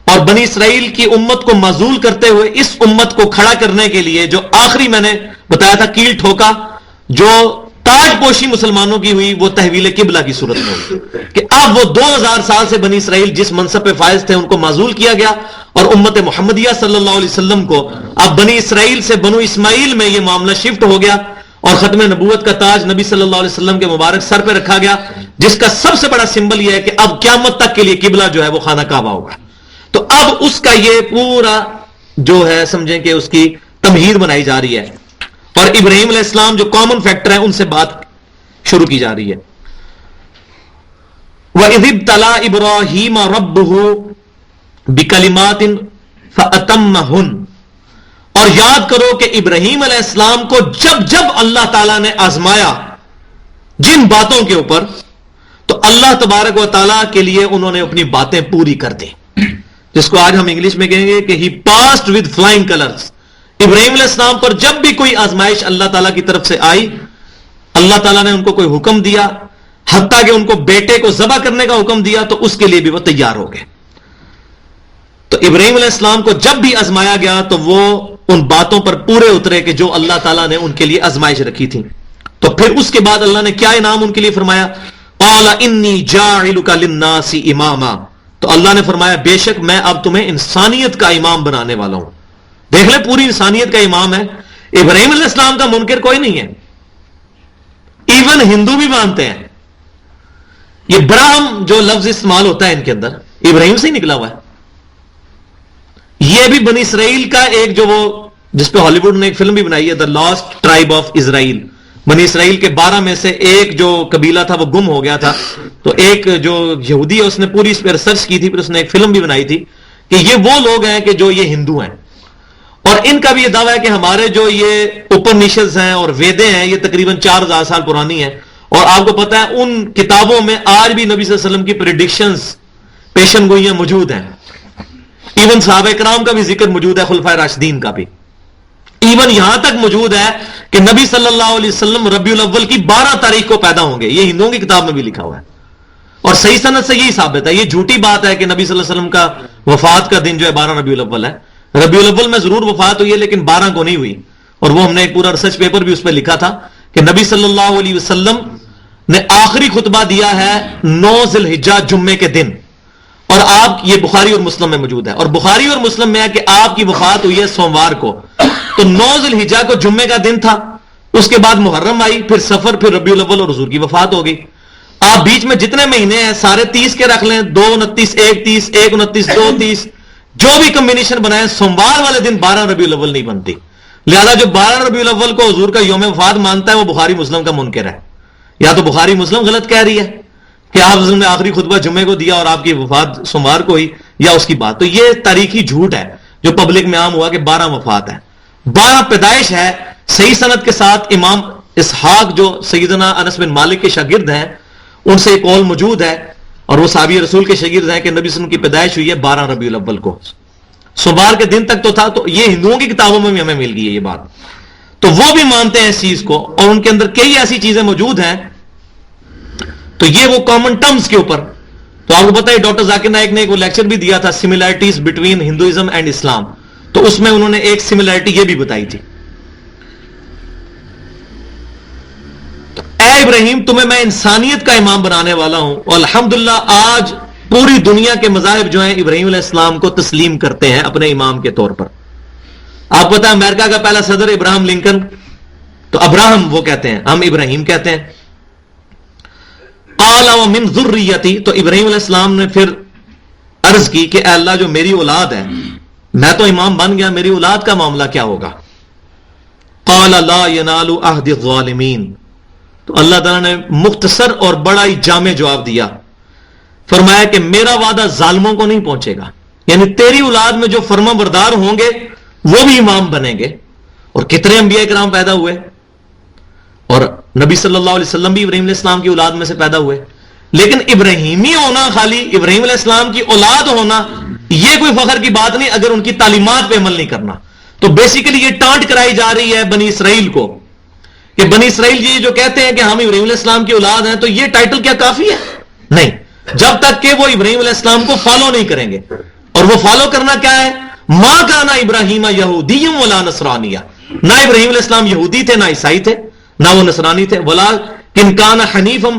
اور بنی اسرائیل کی امت کو معزول کرتے ہوئے اس امت کو کھڑا کرنے کے لیے جو آخری میں نے بتایا تھا کیل ٹھوکا, جو تاج پوشی مسلمانوں کی ہوئی, وہ تحویل قبلہ کی صورت میں ہوئی کہ اب وہ 2000 سال سے بنی اسرائیل جس منصب پہ فائز تھے ان کو معزول کیا گیا, اور امت محمدیہ صلی اللہ علیہ وسلم کو اب بنی اسرائیل سے بنو اسماعیل میں یہ معاملہ شفٹ ہو گیا, اور ختم نبوت کا تاج نبی صلی اللہ علیہ وسلم کے مبارک سر پہ رکھا گیا, جس کا سب سے بڑا سمبل یہ ہے کہ اب قیامت تک کے لیے قبلہ جو ہے وہ خانہ کعبہ ہوگا. تو اب اس کا یہ پورا جو ہے سمجھیں کہ اس کی تمہید بنائی جا رہی ہے, اور ابراہیم علیہ السلام جو کامن فیکٹر ہے ان سے بات شروع کی جا رہی ہے. وَإِذِ ابْتَلَىٰ إِبْرَاهِيمَ رَبُّهُ بِكَلِمَاتٍ فَأَتَمَّهُنَّ, اور یاد کرو کہ ابراہیم علیہ السلام کو جب جب اللہ تعالیٰ نے آزمایا جن باتوں کے اوپر, تو اللہ تبارک و تعالیٰ کے لیے انہوں نے اپنی باتیں پوری کر دی, جس کو آج ہم انگلش میں کہیں گے کہ he passed with flying colours. Ibrahim علیہ السلام پر جب بھی کوئی آزمائش اللہ تعالیٰ کی طرف سے آئی, اللہ تعالیٰ نے ان کو کوئی حکم دیا, حتیٰ کہ ان کو بیٹے کو ذبح کرنے کا حکم دیا, تو اس کے لیے بھی وہ تیار ہو گئے. تو ابراہیم علیہ السلام کو جب بھی آزمایا گیا تو وہ ان باتوں پر پورے اترے کہ جو اللہ تعالیٰ نے ان کے لیے آزمائش رکھی تھی. تو پھر اس کے بعد اللہ نے کیا انعام ان کے لیے فرمایا, قال انی جاعلک للناس اماما, تو اللہ نے فرمایا بے شک میں اب تمہیں انسانیت کا امام بنانے والا ہوں. دیکھ لیں پوری انسانیت کا امام ہے. ابراہیم علیہ السلام کا منکر کوئی نہیں ہے, ایون ہندو بھی مانتے ہیں. یہ براہم جو لفظ استعمال ہوتا ہے ان کے اندر ابراہیم سے ہی نکلا ہوا ہے. یہ بھی بنی اسرائیل کا ایک جو وہ جس پہ ہالی ووڈ نے ایک فلم بھی بنائی ہے, the last tribe of Israel. بنی اسرائیل کے 12 میں سے ایک جو قبیلہ تھا وہ گم ہو گیا تھا, تو ایک جو یہودی ہے اس نے پوری اس پہ ریسرچ کی تھی, پھر اس نے ایک فلم بھی بنائی تھی کہ یہ وہ لوگ ہیں کہ جو یہ ہندو ہیں, اور ان کا بھی یہ دعویٰ ہے کہ ہمارے جو یہ اپنشدز ہیں اور ویدیں ہیں یہ تقریباً 4000 سال پرانی ہیں, اور آپ کو پتا ہے ان کتابوں میں آج بھی نبی صلی اللہ علیہ وسلم کی پریڈکشنز پیشن گوئیاں موجود ہیں. ایون صحابہ کرام کا بھی ذکر موجود ہے, خلفائے راشدین کا بھی. ایون یہاں تک موجود ہے کہ نبی صلی اللہ علیہ وسلم ربیع الاول کی 12 تاریخ کو پیدا ہوں گے, یہ ہندوؤں کی کتاب میں بھی لکھا ہوا ہے, اور صحیح سند سے یہی ثابت ہے. یہ جھوٹی بات ہے کہ نبی صلی اللہ علیہ وسلم کا وفات کا دن جو ہے 12 ربیع الاول ہے. ربیع الاول میں ضرور وفات ہوئی ہے لیکن 12 کو نہیں ہوئی, اور وہ ہم نے ایک پورا ریسرچ پیپر بھی اس پہ لکھا تھا کہ نبی صلی اللہ علیہ وسلم نے آخری خطبہ دیا ہے 9 ذی الحجہ جمعے کے دن, اور آپ یہ بخاری اور مسلم میں موجود ہے, اور بخاری اور مسلم میں ہے کہ آپ کی وفات ہوئی ہے سوموار کو, تو 9 ذی الحجہ کو جمعے کا دن تھا, اس کے بعد محرم آئی, پھر سفر, پھر ربیع الاول, اور حضور کی وفات ہو گئی. آپ بیچ میں جتنے مہینے ہیں سارے 30 کے رکھ لیں, 2 29 1 30 1 29 2 30, جو بھی کمبینیشن بنائے, سوموار والے دن 12 ربیع الاول نہیں بنتی. لہذا جو 12 ربیع الاول کو حضور کا یوم وفات مانتا ہے وہ بخاری مسلم کا منکر ہے. یا تو بخاری مسلم غلط کہہ رہی ہے کہ آپ نے آخری خطبہ جمعے کو دیا اور آپ کی وفات سوموار کو ہوئی, یا اس کی بات. تو یہ تاریخی جھوٹ ہے جو پبلک میں عام ہوا کہ 12 وفات ہے, 12 پیدائش ہے. صحیح سند کے ساتھ امام اسحاق جو سیدنا انس بن مالک کے شاگرد ہیں ان سے ایک قول موجود ہے, اور وہ صحابی رسول کے شاگرد ہیں کہ نبی صلی اللہ علیہ وسلم کی پیدائش ہوئی ہے 12 ربیع الاول کو. سوموار کے دن تک تو تھا, تو یہ ہندوؤں کی کتابوں میں بھی ہمیں مل گئی ہے یہ بات, تو وہ بھی مانتے ہیں اس چیز کو, اور ان کے اندر کئی ایسی چیزیں موجود ہیں. تو یہ وہ کامن ٹرمز کے اوپر, تو آپ کو پتا ہے ڈاکٹر ذاکر نائک نے ایک لیکچر بھی دیا تھا سملیرٹیز بٹوین ہندوازم اینڈ اسلام, تو اس میں انہوں نے ایک سملیرٹی یہ بھی بتائی تھی. اے ابراہیم تمہیں میں انسانیت کا امام بنانے والا ہوں, اور الحمدللہ آج پوری دنیا کے مذاہب جو ہیں ابراہیم علیہ السلام کو تسلیم کرتے ہیں اپنے امام کے طور پر. آپ پتہ ہے امریکہ کا پہلا صدر ابراہم لنکن، تو ابراہم وہ کہتے ہیں، ہم ابراہیم کہتے ہیں. قال ومن ذریتی، تو ابراہیم علیہ السلام نے پھر عرض کی کہ اے اللہ جو میری اولاد ہے، میں تو امام بن گیا، میری اولاد کا معاملہ کیا ہوگا؟ قال لا ینال عہد الظالمین، تو اللہ تعالیٰ نے مختصر اور بڑا ہی جامع جواب دیا. فرمایا کہ میرا وعدہ ظالموں کو نہیں پہنچے گا، یعنی تیری اولاد میں جو فرما بردار ہوں گے وہ بھی امام بنیں گے. اور کتنے انبیاء کرام پیدا ہوئے، اور نبی صلی اللہ علیہ وسلم بھی ابراہیم علیہ السلام کی اولاد میں سے پیدا ہوئے. لیکن ابراہیمی ہونا، خالی ابراہیم علیہ السلام کی اولاد ہونا، یہ کوئی فخر کی بات نہیں اگر ان کی تعلیمات پہ عمل نہیں کرنا. تو بیسیکلی یہ ٹانٹ کرائی جا رہی ہے بنی اسرائیل کو کہ بنی اسرائیل یہ جو کہتے ہیں کہ ہم ابراہیم علیہ السلام کی اولاد ہیں، تو یہ ٹائٹل کیا کافی ہے؟ نہیں، جب تک کہ وہ ابراہیم علیہ السلام کو فالو نہیں کریں گے. اور وہ فالو کرنا کیا ہے؟ ما کانا ابراہیم یہودی ولا نصرانیہ، نہ ابراہیم علیہ السلام یہودی تھے، نہ عیسائی تھے، نہ وہ نصرانی تھے. ولکن کان حنیفا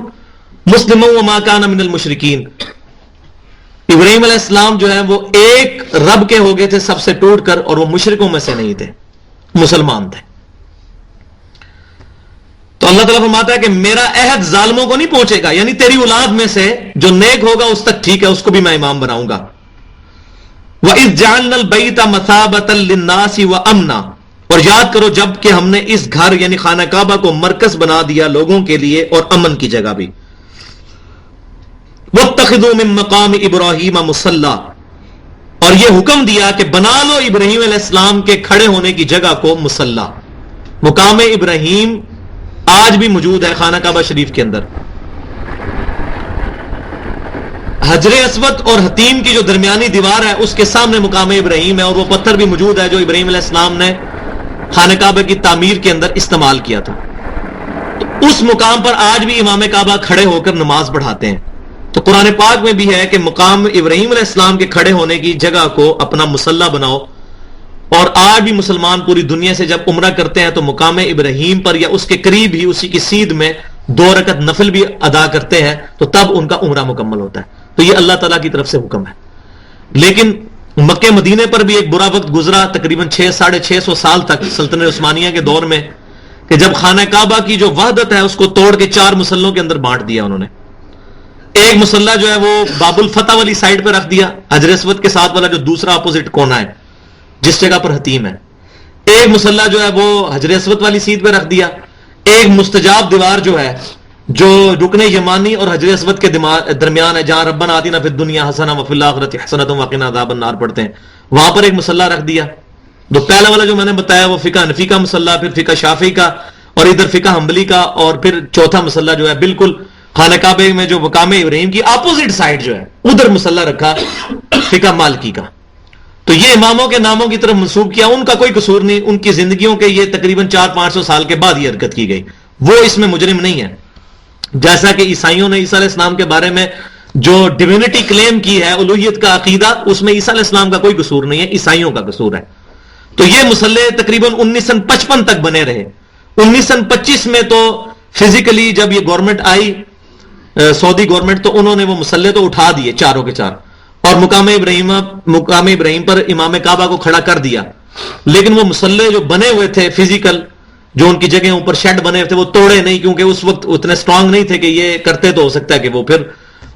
مسلما وما کان من المشرکین، ابراہیم علیہ السلام جو ہے وہ ایک رب کے ہو گئے تھے سب سے ٹوٹ کر، اور وہ مشرکوں میں سے نہیں تھے، مسلمان تھے. تو اللہ تعالیٰ فرماتا ہے کہ میرا عہد ظالموں کو نہیں پہنچے گا، یعنی تیری اولاد میں سے جو نیک ہوگا اس تک ٹھیک ہے، اس کو بھی میں امام بناؤں گا. وَإِذْ جَعَلْنَا الْبَيْتَ مَثَابَةً لِلنَّاسِ وَأَمْنًا، اور یاد کرو جب کہ ہم نے اس گھر یعنی خانہ کعبہ کو مرکز بنا دیا لوگوں کے لیے اور امن کی جگہ بھی. وَاتَّخِذُوا مِن مَّقَامِ إِبْرَاهِيمَ مُصَلًّى، اور یہ حکم دیا کہ بنا لو ابراہیم علیہ السلام کے کھڑے ہونے کی جگہ کو مصلی. مقام ابراہیم آج بھی موجود ہے خانہ کعبہ شریف کے اندر. حجر اسود اور حتیم کی جو درمیانی دیوار ہے اس کے سامنے مقام ابراہیم ہے، اور وہ پتھر بھی موجود ہے جو ابراہیم علیہ السلام نے خانہ کعبہ کی تعمیر کے اندر استعمال کیا تھا. تو اس مقام پر آج بھی امام کعبہ کھڑے ہو کر نماز پڑھاتے ہیں. تو قرآن پاک میں بھی ہے کہ مقام ابراہیم علیہ السلام کے کھڑے ہونے کی جگہ کو اپنا مصلی بناؤ. اور آج بھی مسلمان پوری دنیا سے جب عمرہ کرتے ہیں تو مقام ابراہیم پر یا اس کے قریب ہی اسی کی سیدھ میں 2 رکعت نفل بھی ادا کرتے ہیں، تو تب ان کا عمرہ مکمل ہوتا ہے. تو یہ اللہ تعالیٰ کی طرف سے حکم ہے. لیکن مکہ مدینے پر بھی ایک برا وقت گزرا تقریباً 600-650 سال تک سلطنت عثمانیہ کے دور میں، کہ جب خانہ کعبہ کی جو وحدت ہے اس کو توڑ کے 4 مسلوں کے اندر بانٹ دیا انہوں نے. ایک مسلح جو ہے وہ باب الفتح والی سائڈ پہ رکھ دیا، حجر اسود کے ساتھ والا جو دوسرا اپوزٹ کونا ہے جس جگہ پر حتیم ہے. ایک مسلح جو ہے وہ حجر اسود والی سیدھ پہ رکھ دیا. ایک مستجاب دیوار جو ہے جو رکن یمانی اور حجر اسود کے درمیان ہے، جہاں ربنا آتنا فی الدنیا حسنہ وفی الآخرۃ حسنۃ وقنا عذاب النار پڑھتے ہیں، وہاں پر ایک مسلح رکھ دیا. تو پہلا والا جو میں نے بتایا وہ فقہ حنفی کا مسلح، پھر فقہ شافعی کا، اور ادھر فقہ حنبلی کا، اور پھر چوتھا مسلح جو ہے بالکل خانہ کعبہ میں جو مقام ابراہیم کی اپوزٹ سائڈ جو ہے ادھر مسلح رکھا فقہ مالکی کا. تو یہ اماموں کے ناموں کی طرف منسوب کیا، ان کا کوئی قصور نہیں، ان کی زندگیوں کے یہ تقریباً 400-500 سال کے بعد یہ حرکت کی گئی، وہ اس میں مجرم نہیں ہے. جیسا کہ عیسائیوں نے عیسیٰ علیہ السلام کے بارے میں جو ڈیوینٹی کلیم کی ہے، الوہیت کا عقیدہ، اس میں عیسیٰ علیہ السلام کا کوئی قصور نہیں ہے، عیسائیوں کا قصور ہے. تو یہ مسلح تقریباً 1955 تک بنے رہے. 1925 میں تو فزیکلی جب یہ گورنمنٹ آئی سعودی گورنمنٹ، تو انہوں نے وہ مسلح تو اٹھا دیے چاروں کے چار، اور مقام ابراہیم پر امام کعبہ کو کھڑا کر دیا. لیکن وہ مسلح جو بنے ہوئے تھے فزیکل، جو ان کی جگہ اوپر شیڈ بنے ہوئے تھے، وہ توڑے نہیں، کیونکہ اس وقت اتنے سٹرونگ نہیں تھے کہ یہ کرتے تو ہو سکتا ہے کہ وہ پھر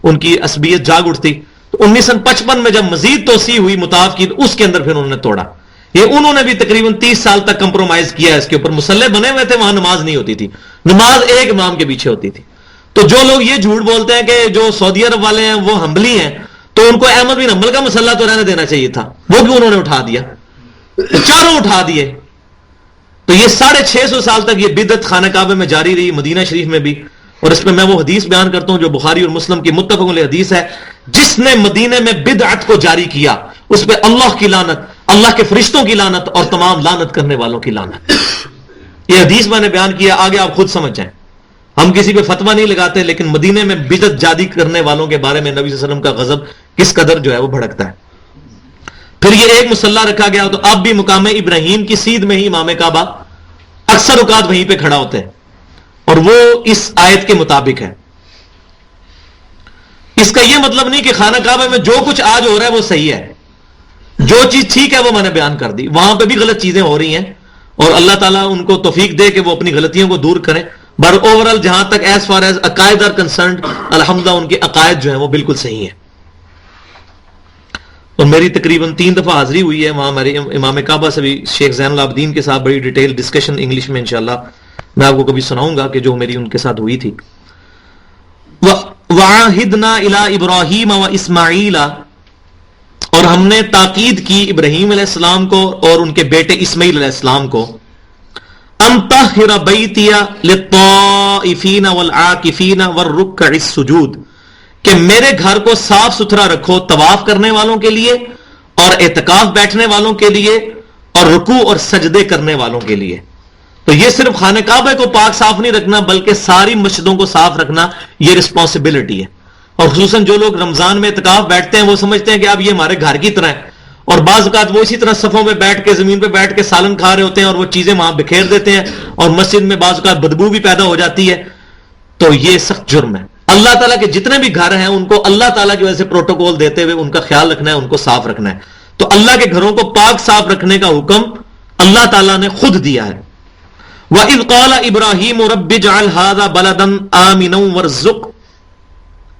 ان کی عصبیت جاگ اٹھتی. تو 1955 میں جب مزید توسیع ہوئی مطاف کی، اس کے اندر پھر انہوں نے توڑا. یہ انہوں نے بھی تقریباً 30 سال تک کمپرومائز کیا ہے اس کے اوپر. مسلح بنے ہوئے تھے، وہاں نماز نہیں ہوتی تھی، نماز ایک امام کے پیچھے ہوتی تھی. تو جو لوگ یہ جھوٹ بولتے ہیں کہ جو سعودی عرب والے ہیں وہ حنبلی ہیں، تو ان کو احمد بن حنبل کا مسلح تو رہنے دینا چاہیے تھا، وہ بھی انہوں نے اٹھا دیا، چاروں اٹھا دیے. تو یہ 650 سال تک یہ بدعت خانہ کعبہ میں جاری رہی، مدینہ شریف میں بھی. اور اس پہ میں وہ حدیث بیان کرتا ہوں جو بخاری اور مسلم کی متفق علیہ حدیث ہے، جس نے مدینے میں بدعت کو جاری کیا اس پہ اللہ کی لعنت، اللہ کے فرشتوں کی لعنت، اور تمام لعنت کرنے والوں کی لعنت. یہ حدیث میں نے بیان کیا، آگے آپ خود سمجھ جائیں. ہم کسی پہ فتویٰ نہیں لگاتے، لیکن مدینے میں بدعت جاری کرنے والوں کے بارے میں نبی صلی اللہ علیہ وسلم کا غضب کس قدر جو ہے وہ بھڑکتا ہے. پھر یہ ایک مسلح رکھا گیا، تو اب بھی مقام ابراہیم کی سیدھ میں ہی امام کعبہ اکثر اوقات وہیں پہ کھڑا ہوتے ہیں، اور وہ اس آیت کے مطابق ہے. اس کا یہ مطلب نہیں کہ خانہ کعبہ میں جو کچھ آج ہو رہا ہے وہ صحیح ہے. جو چیز ٹھیک ہے وہ میں نے بیان کر دی, وہاں پہ بھی غلط چیزیں ہو رہی ہیں اور اللہ تعالیٰ ان کو توفیق دے کہ وہ اپنی غلطیوں کو دور کریں. بٹ اوورآل جہاں تک ایز فار ایز عقائد آر کنسرنڈ, الحمدللہ ان کے عقائد جو ہیں وہ بالکل صحیح ہیں. اور میری تقریباً 3 دفعہ حاضری ہوئی ہے وہاں میرے امام کعبہ سے بھی شیخ زین العابدین کے ساتھ بڑی ڈیٹیل ڈسکشن انگلش میں انشاءاللہ میں آپ کو کبھی سناؤں گا کہ جو میری ان کے ساتھ ہوئی تھی. وَعَاهِدْنَا إِلَىٰ إِبْرَاهِيمَ وَإِسْمَاعِيلَ, اور ہم نے تاکید کی ابراہیم علیہ السلام کو اور ان کے بیٹے اسماعیل علیہ السلام کو, أَن طَهِّرَ بَيْتِيَ لِلطَّائِفِينَ وَالْعَاكِفِينَ وَالرُّكَّعِ السُّجُودِ, کہ میرے گھر کو صاف ستھرا رکھو طواف کرنے والوں کے لیے اور اعتکاف بیٹھنے والوں کے لیے اور رکوع اور سجدے کرنے والوں کے لیے. تو یہ صرف خانہ کعبہ کو پاک صاف نہیں رکھنا بلکہ ساری مسجدوں کو صاف رکھنا یہ رسپانسبلٹی ہے. اور خصوصاً جو لوگ رمضان میں اعتکاف بیٹھتے ہیں وہ سمجھتے ہیں کہ اب یہ ہمارے گھر کی طرح ہے, اور بعض اوقات وہ اسی طرح صفوں میں بیٹھ کے زمین پہ بیٹھ کے سالن کھا رہے ہوتے ہیں اور وہ چیزیں وہاں بکھیر دیتے ہیں اور مسجد میں بعض اوقات بدبو بھی پیدا ہو جاتی ہے. تو یہ سخت جرم ہے. اللہ تعالیٰ کے جتنے بھی گھر ہیں ان کو اللہ تعالیٰ کی وجہ سے پروٹوکول دیتے ہوئے ان کا خیال رکھنا ہے, ان کو صاف رکھنا ہے. تو اللہ کے گھروں کو پاک صاف رکھنے کا حکم اللہ تعالیٰ نے خود دیا ہے. وَإِذْ قَالَ إِبْرَاهِيمُ رَبِّ اجْعَلْ هَذَا بَلَدًا آمِنًا وَارْزُقْ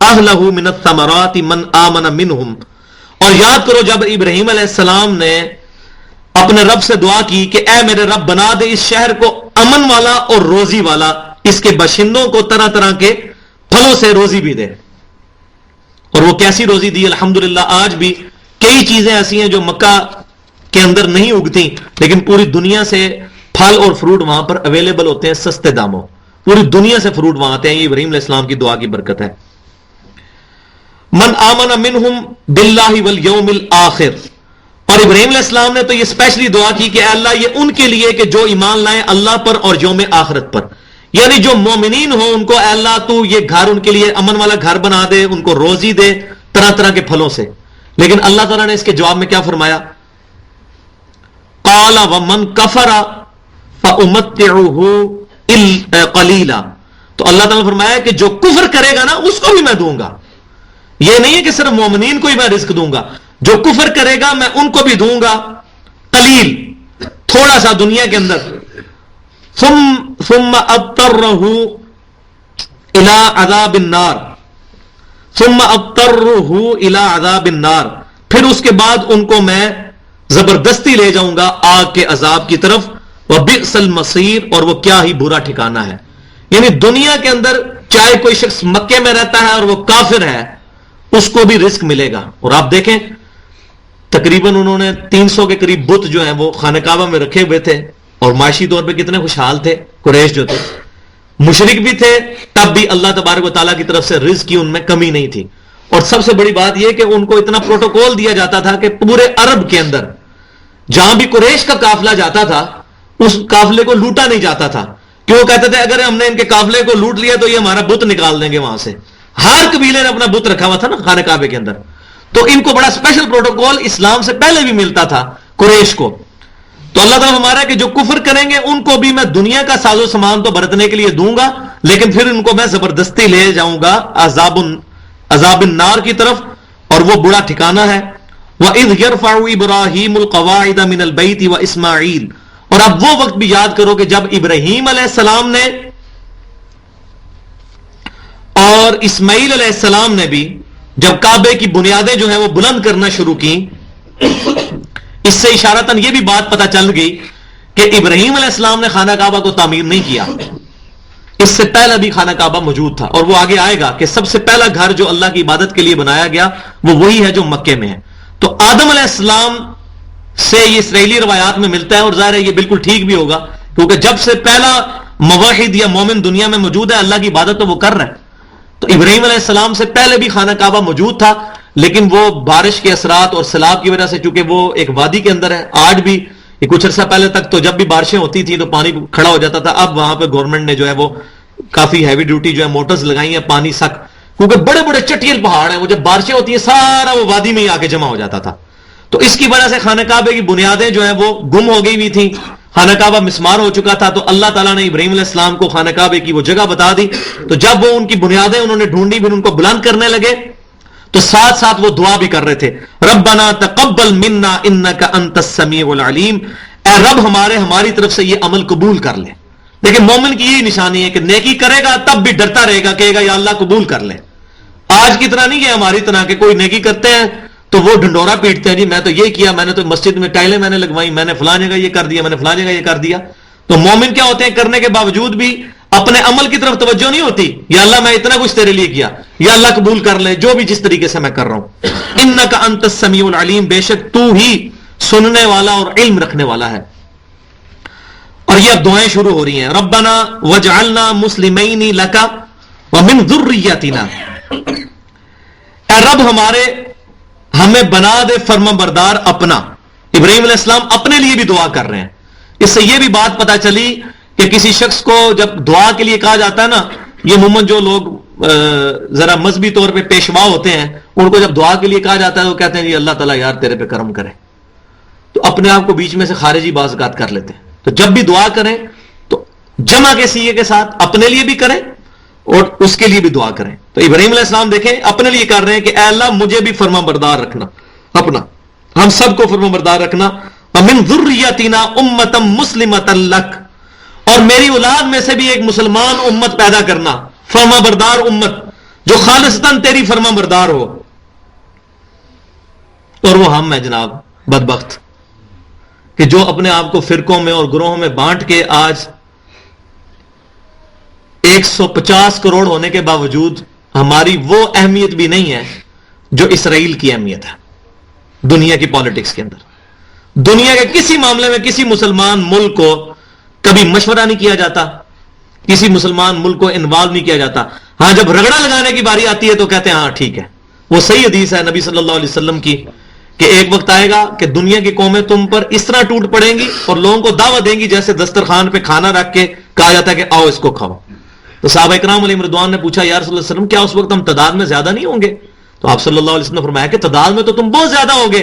أَهْلَهُ مِنَ الثَّمَرَاتِ مَنْ آمَنَ مِنْهُمْ, اور یاد کرو جب ابراہیم علیہ السلام نے اپنے رب سے دعا کی کہ اے میرے رب بنا دے اس شہر کو امن والا اور روزی والا, اس کے باشندوں کو طرح طرح کے پھلوں سے روزی بھی دے. اور وہ کیسی روزی دی الحمدللہ, آج بھی کئی چیزیں ایسی ہیں جو مکہ کے اندر نہیں اگتی لیکن پوری دنیا سے پھل اور فروٹ وہاں پر اویلیبل ہوتے ہیں سستے داموں, پوری دنیا سے فروٹ وہاں آتے ہیں. یہ ابراہیم علیہ السلام کی دعا کی برکت ہے. من آمن منہم باللہ والیوم الآخر, اور ابراہیم علیہ السلام نے تو یہ اسپیشلی دعا کی کہ اے اللہ یہ ان کے لیے کہ جو ایمان لائیں اللہ پر اور یوم آخرت پر, یعنی جو مومنین ہوں ان کو اے اللہ تو یہ گھر ان کے لیے امن والا گھر بنا دے, ان کو روزی دے طرح طرح کے پھلوں سے. لیکن اللہ تعالیٰ نے اس کے جواب میں کیا فرمایا, قال ومن کفر فأمتعه قلیلا, تو اللہ تعالیٰ نے فرمایا کہ جو کفر کرے گا نا اس کو بھی میں دوں گا. یہ نہیں ہے کہ صرف مومنین کو ہی میں رزق دوں گا, جو کفر کرے گا میں ان کو بھی دوں گا قلیل, تھوڑا سا دنیا کے اندر. ثم اضطره الى عذاب النار, ثم اضطره الى عذاب النار, پھر اس کے بعد ان کو میں زبردستی لے جاؤں گا آگ کے عذاب کی طرف. وبئس المصیر, اور وہ کیا ہی برا ٹھکانہ ہے. یعنی دنیا کے اندر چاہے کوئی شخص مکے میں رہتا ہے اور وہ کافر ہے اس کو بھی رزق ملے گا. اور آپ دیکھیں تقریباً انہوں نے 300 کے قریب بت جو ہیں وہ خانہ کعبہ میں رکھے ہوئے تھے اور معاشی طور پہ کتنے خوشحال تھے. قریش جو تھے مشرک بھی تھے, تب بھی اللہ تبارک و تعالیٰ کی طرف سے رزق کی ان میں کمی نہیں تھی. اور سب سے بڑی بات یہ کہ ان کو اتنا پروٹوکول دیا جاتا تھا کہ پورے عرب کے اندر جہاں بھی قریش کا قافلہ جاتا تھا اس قافلے کو لوٹا نہیں جاتا تھا, کہ وہ کہتے تھے اگر ہم نے ان کے قافلے کو لوٹ لیا تو یہ ہمارا بت نکال دیں گے وہاں سے. ہر قبیلے نے اپنا بت رکھا ہوا تھا نا خانہ کعبے کے اندر, تو ان کو بڑا اسپیشل پروٹوکول اسلام سے پہلے بھی ملتا تھا قریش کو. تو اللہ تعالیٰ ہمارا کہ جو کفر کریں گے ان کو بھی میں دنیا کا ساز و سامان تو برتنے کے لیے دوں گا, لیکن پھر ان کو میں زبردستی لے جاؤں گا عذاب النار کی طرف, اور وہ بڑا ٹھکانہ ہے. وَإِذْ يَرْفَعُ إِبْرَاهِيمُ الْقَوَاعِدَ مِنَ الْبَيْتِ وَإِسْمَاعِيلُ, اور اب وہ وقت بھی یاد کرو کہ جب ابراہیم علیہ السلام نے اور اسماعیل علیہ السلام نے بھی جب کعبے کی بنیادیں جو ہیں وہ بلند کرنا شروع کی. اس سے اشارتاً یہ بھی بات پتہ چل گئی کہ ابراہیم علیہ السلام نے خانہ کعبہ کو تعمیر نہیں کیا, اس سے پہلا بھی خانہ کعبہ موجود تھا. اور وہ آگے آئے گا کہ سب سے پہلا گھر جو اللہ کی عبادت کے لیے بنایا گیا وہ وہی ہے جو مکے میں ہے. تو آدم علیہ السلام سے یہ اسرائیلی روایات میں ملتا ہے, اور ظاہر ہے یہ بالکل ٹھیک بھی ہوگا کیونکہ جب سے پہلا موحد یا مومن دنیا میں موجود ہے اللہ کی عبادت تو وہ کر رہا ہے. تو ابراہیم علیہ السلام سے پہلے بھی خانہ کعبہ موجود تھا, لیکن وہ بارش کے اثرات اور سیلاب کی وجہ سے, چونکہ وہ ایک وادی کے اندر ہے, آج بھی کچھ عرصہ پہلے تک تو جب بھی بارشیں ہوتی تھی تو پانی کھڑا ہو جاتا تھا. اب وہاں پہ گورنمنٹ نے جو ہے وہ کافی ہیوی ڈیوٹی جو ہے موٹرز لگائی ہیں پانی سک, کیونکہ بڑے بڑے چٹیل پہاڑ ہیں, وہ جب بارشیں ہوتی ہیں سارا وہ وادی میں ہی آ کے جمع ہو جاتا تھا. تو اس کی وجہ سے خانہ کعبے کی بنیادیں جو ہیں وہ گم ہو گئی ہوئی تھیں, خانہ کعبہ مسمار ہو چکا تھا. تو اللہ تعالیٰ نے ابراہیم علیہ السلام کو خانہ کعبے کی وہ جگہ بتا دی. تو جب وہ ان کی بنیادیں انہوں نے ڈھونڈی, پھر ان کو بلند کرنے لگے, تو ساتھ ساتھ وہ دعا بھی کر رہے تھے، ربنا تقبل منا انک انت السمیع العلیم، اے رب ہماری طرف سے یہ عمل قبول کر لے۔ لیکن مومن کی یہی نشانی ہے کہ نیکی کرے گا تب بھی ڈرتا رہے گا، کہے گا یا اللہ قبول کر لے۔ آج کی طرح نہیں ہے ہماری طرح کہ کوئی نیکی کرتے ہیں تو وہ ڈھنڈورا پیٹتے ہیں، جی میں تو یہ کیا، میں نے تو مسجد میں ٹائلیں میں نے لگوائی، میں نے فلاں جگہ یہ کر دیا، میں نے فلاں جگہ یہ کر دیا۔ تو مومن کیا ہوتے ہیں، کرنے کے باوجود بھی اپنے عمل کی طرف توجہ نہیں ہوتی، یا اللہ میں اتنا کچھ تیرے لیے کیا، یا اللہ قبول کر لے جو بھی جس طریقے سے میں کر رہا ہوں۔ انک انت السمیع العلیم، بے شک تو ہی سننے والا اور علم رکھنے والا ہے۔ اور یہ اب دعائیں شروع ہو رہی ہیں، ربنا وجعلنا مسلمین لک ومن ذریتنا، اے رب ہمیں بنا دے فرما بردار اپنا۔ ابراہیم علیہ السلام اپنے لیے بھی دعا کر رہے ہیں۔ اس سے یہ بھی بات پتہ چلی کہ کسی شخص کو جب دعا کے لیے کہا جاتا ہے نا، یہ عموماً جو لوگ ذرا مذہبی طور پہ پیشوا ہوتے ہیں، ان کو جب دعا کے لیے کہا جاتا ہے تو کہتے ہیں جی اللہ تعالیٰ یار تیرے پہ کرم کرے، تو اپنے آپ کو بیچ میں سے خارجی بعض اوقات کر لیتے ہیں۔ تو جب بھی دعا کریں تو جمع کے سیغے کے ساتھ اپنے لیے بھی کریں اور اس کے لیے بھی دعا کریں۔ تو ابراہیم علیہ السلام دیکھیں اپنے لیے کر رہے ہیں کہ اے اللہ مجھے بھی فرما بردار رکھنا اپنا، ہم سب کو فرما بردار رکھنا، ومن ذریتنا امتا مسلمتا لک، اور میری اولاد میں سے بھی ایک مسلمان امت پیدا کرنا، فرما بردار امت جو خالصتاً تیری فرما بردار ہو۔ اور وہ ہم ہیں جناب بدبخت کہ جو اپنے آپ کو فرقوں میں اور گروہوں میں بانٹ کے آج 150 کروڑ ہونے کے باوجود ہماری وہ اہمیت بھی نہیں ہے جو اسرائیل کی اہمیت ہے دنیا کی پالیٹکس کے اندر۔ دنیا کے کسی معاملے میں کسی مسلمان ملک کو کبھی مشورہ نہیں کیا جاتا، کسی مسلمان ملک کو انوالو نہیں کیا جاتا۔ ہاں جب رگڑا لگانے کی باری آتی ہے تو کہتے ہیں ہاں ٹھیک ہے۔ وہ صحیح حدیث ہے نبی صلی اللہ علیہ وسلم کی کہ ایک وقت آئے گا کہ دنیا کی قومیں تم پر اس طرح ٹوٹ پڑیں گی اور لوگوں کو دعوت دیں گی جیسے دسترخوان پہ کھانا رکھ کے کہا جاتا ہے کہ آؤ اس کو کھاؤ۔ تو صحابہ کرام علیہ رضوان نے پوچھا یا رسول اللہ علیہ وسلم کیا اس وقت ہم تعداد میں زیادہ نہیں ہوں گے؟ تو آپ صلی اللہ علیہ وسلم نے فرمایا کہ تعداد میں تو تم بہت زیادہ ہوگے،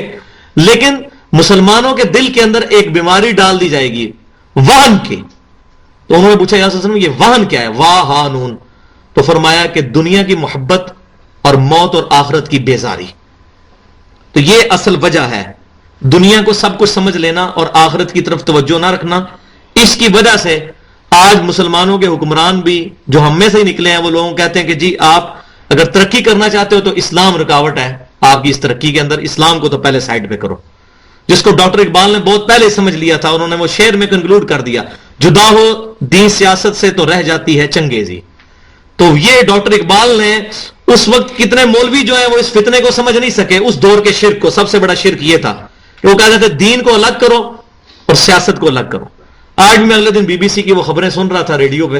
لیکن مسلمانوں کے دل کے اندر ایک بیماری ڈال دی جائے گی وہن کی۔ تو انہوں نے پوچھا یا رسول اللہ علیہ وسلم یہ وہن کیا ہے؟ واہانون۔ تو فرمایا کہ دنیا کی محبت اور موت اور آخرت کی بیزاری۔ تو یہ اصل وجہ ہے، دنیا کو سب کچھ سمجھ لینا اور آخرت کی طرف توجہ نہ رکھنا۔ اس کی وجہ سے آج مسلمانوں کے حکمران بھی جو ہم میں سے ہی نکلے ہیں وہ لوگوں کہتے ہیں کہ جی آپ اگر ترقی کرنا چاہتے ہو تو اسلام رکاوٹ ہے آپ کی اس ترقی کے اندر، اسلام کو تو پہلے سائڈ پہ کرو، جس کو ڈاکٹر اقبال نے بہت پہلے سمجھ لیا تھا۔ انہوں نے وہ شعر میں کنکلوڈ کر دیا، جدا ہو دین سیاست سے تو رہ جاتی ہے چنگیزی۔ تو یہ ڈاکٹر اقبال نے اس وقت کتنے مولوی جو ہیں وہ اس فتنے کو سمجھ نہیں سکے، اس دور کے شرک کو۔ سب سے بڑا شرک یہ تھا کہ وہ کہتے تھے دین کو الگ کرو اور سیاست کو الگ کرو۔ آج میں اگلے دن بی بی سی کی وہ خبریں سن رہا تھا ریڈیو پہ،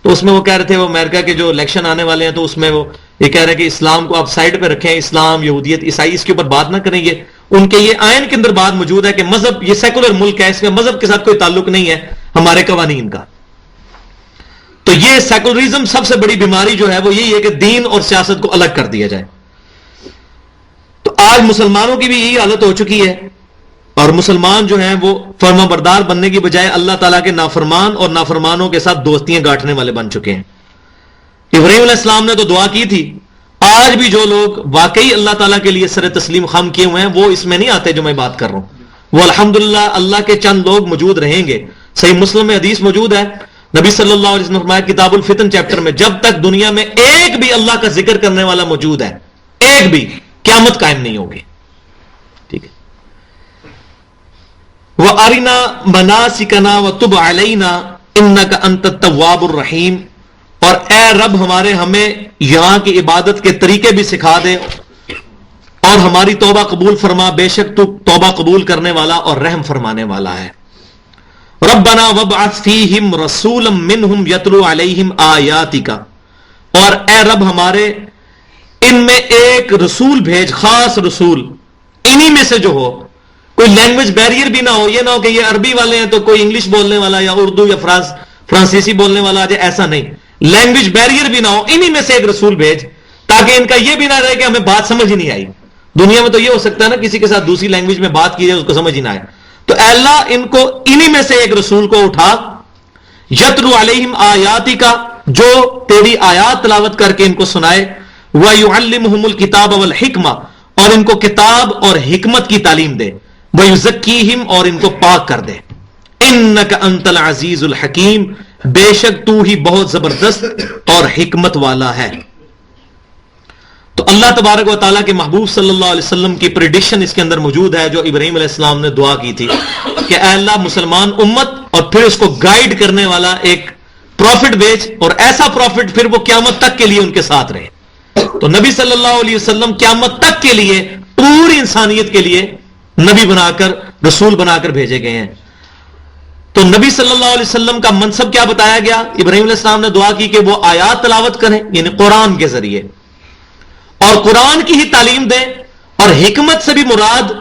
تو اس میں وہ کہہ رہے تھے وہ امریکہ کے جو الیکشن آنے والے ہیں تو اس میں وہ یہ کہہ رہے ہیں کہ اسلام کو آپ سائڈ پہ رکھیں، اسلام یہودیت عیسائی اس کے اوپر بات نہ کریں۔ یہ ان کے یہ آئین کے اندر بات موجود ہے کہ مذہب یہ سیکولر ملک ہے، اس میں مذہب کے ساتھ کوئی تعلق نہیں ہے ہمارے قوانین کا۔ تو یہ سیکولرزم سب سے بڑی بیماری جو ہے وہ یہی ہے کہ دین اور سیاست کو الگ کر دیا جائے۔ تو آج مسلمانوں کی بھی یہی حالت ہو چکی ہے، اور مسلمان جو ہیں وہ فرما بردار بننے کی بجائے اللہ تعالیٰ کے نافرمان اور نافرمانوں کے ساتھ دوستیاں گاٹھنے والے بن چکے ہیں۔ ابراہیم علیہ السلام نے تو دعا کی تھی، آج بھی جو لوگ واقعی اللہ تعالیٰ کے لیے سر تسلیم خم کیے ہوئے ہیں وہ اس میں نہیں آتے جو میں بات کر رہا ہوں۔ وہ الحمدللہ اللہ کے چند لوگ موجود رہیں گے۔ صحیح مسلم میں حدیث موجود ہے، نبی صلی اللہ علیہ وسلم نے فرمایا کتاب الفتن چیپٹر میں، جب تک دنیا میں ایک بھی اللہ کا ذکر کرنے والا موجود ہے، ایک بھی، قیامت قائم نہیں ہوگی۔ ٹھیک ہے، وَأَرِنَا مَنَاسِكَنَا وَتُبْ عَلَيْنَا إِنَّكَ أَنْتَ التَّوَّابُ الرَّحِيمُ، اور اے رب ہمیں یہاں کی عبادت کے طریقے بھی سکھا دے اور ہماری توبہ قبول فرما، بے شک تو توبہ قبول کرنے والا اور رحم فرمانے والا ہے۔ ربنا وابعث فیہم رسولا منہم یتلو علیہم آیاتک، اور اے رب ہمارے ان میں ایک رسول بھیج، خاص رسول انہی میں سے جو ہو، کوئی لینگویج بیریئر بھی نہ ہو، یہ نہ ہو کہ یہ عربی والے ہیں تو کوئی انگلش بولنے والا یا اردو یا فرانسیسی بولنے والا آ جائے، ایسا نہیں، لینگویج بیریئر بھی نہ ہو، انہی میں سے ایک رسول بھیج تاکہ ان کا یہ بھی نہ رہے کہ ہمیں بات سمجھ ہی نہیں آئی۔ دنیا میں تو یہ ہو سکتا ہے نا کسی کے ساتھ دوسری لینگویج میں بات کی جائے اس کو سمجھ ہی نہ آئے، تو اے اللہ ان کو انہی میں سے ایک رسول کو اٹھا، یتلو علیہم آیاتی کا، جو تیری آیات تلاوت کر کے ان کو سنائے، وَيُعَلِّمُهُمُ الْكِتَابَ وَالْحِكْمَةَ اور ان کو کتاب اور حکمت کی تعلیم دے، وَيُزَكِّيهِمْ اور ان کو پاک کر دے، إِنَّكَ أَنْتَ الْعَزِيزُ الْحَكِيمُ بے شک تو ہی بہت زبردست اور حکمت والا ہے۔ تو اللہ تبارک و تعالیٰ کے محبوب صلی اللہ علیہ وسلم کی پریڈکشن اس کے اندر موجود ہے، جو ابراہیم علیہ السلام نے دعا کی تھی کہ اے اللہ مسلمان امت اور پھر اس کو گائیڈ کرنے والا ایک پروفٹ بھیج، اور ایسا پروفٹ پھر وہ قیامت تک کے لیے ان کے ساتھ رہے۔ تو نبی صلی اللہ علیہ وسلم قیامت تک کے لیے پوری انسانیت کے لیے نبی بنا کر، رسول بنا کر بھیجے گئے ہیں۔ تو نبی صلی اللہ علیہ وسلم کا منصب کیا بتایا گیا؟ ابراہیم علیہ السلام نے دعا کی کہ وہ آیات تلاوت کریں، یعنی قرآن کے ذریعے، اور قرآن کی ہی تعلیم دیں، اور حکمت سے بھی مراد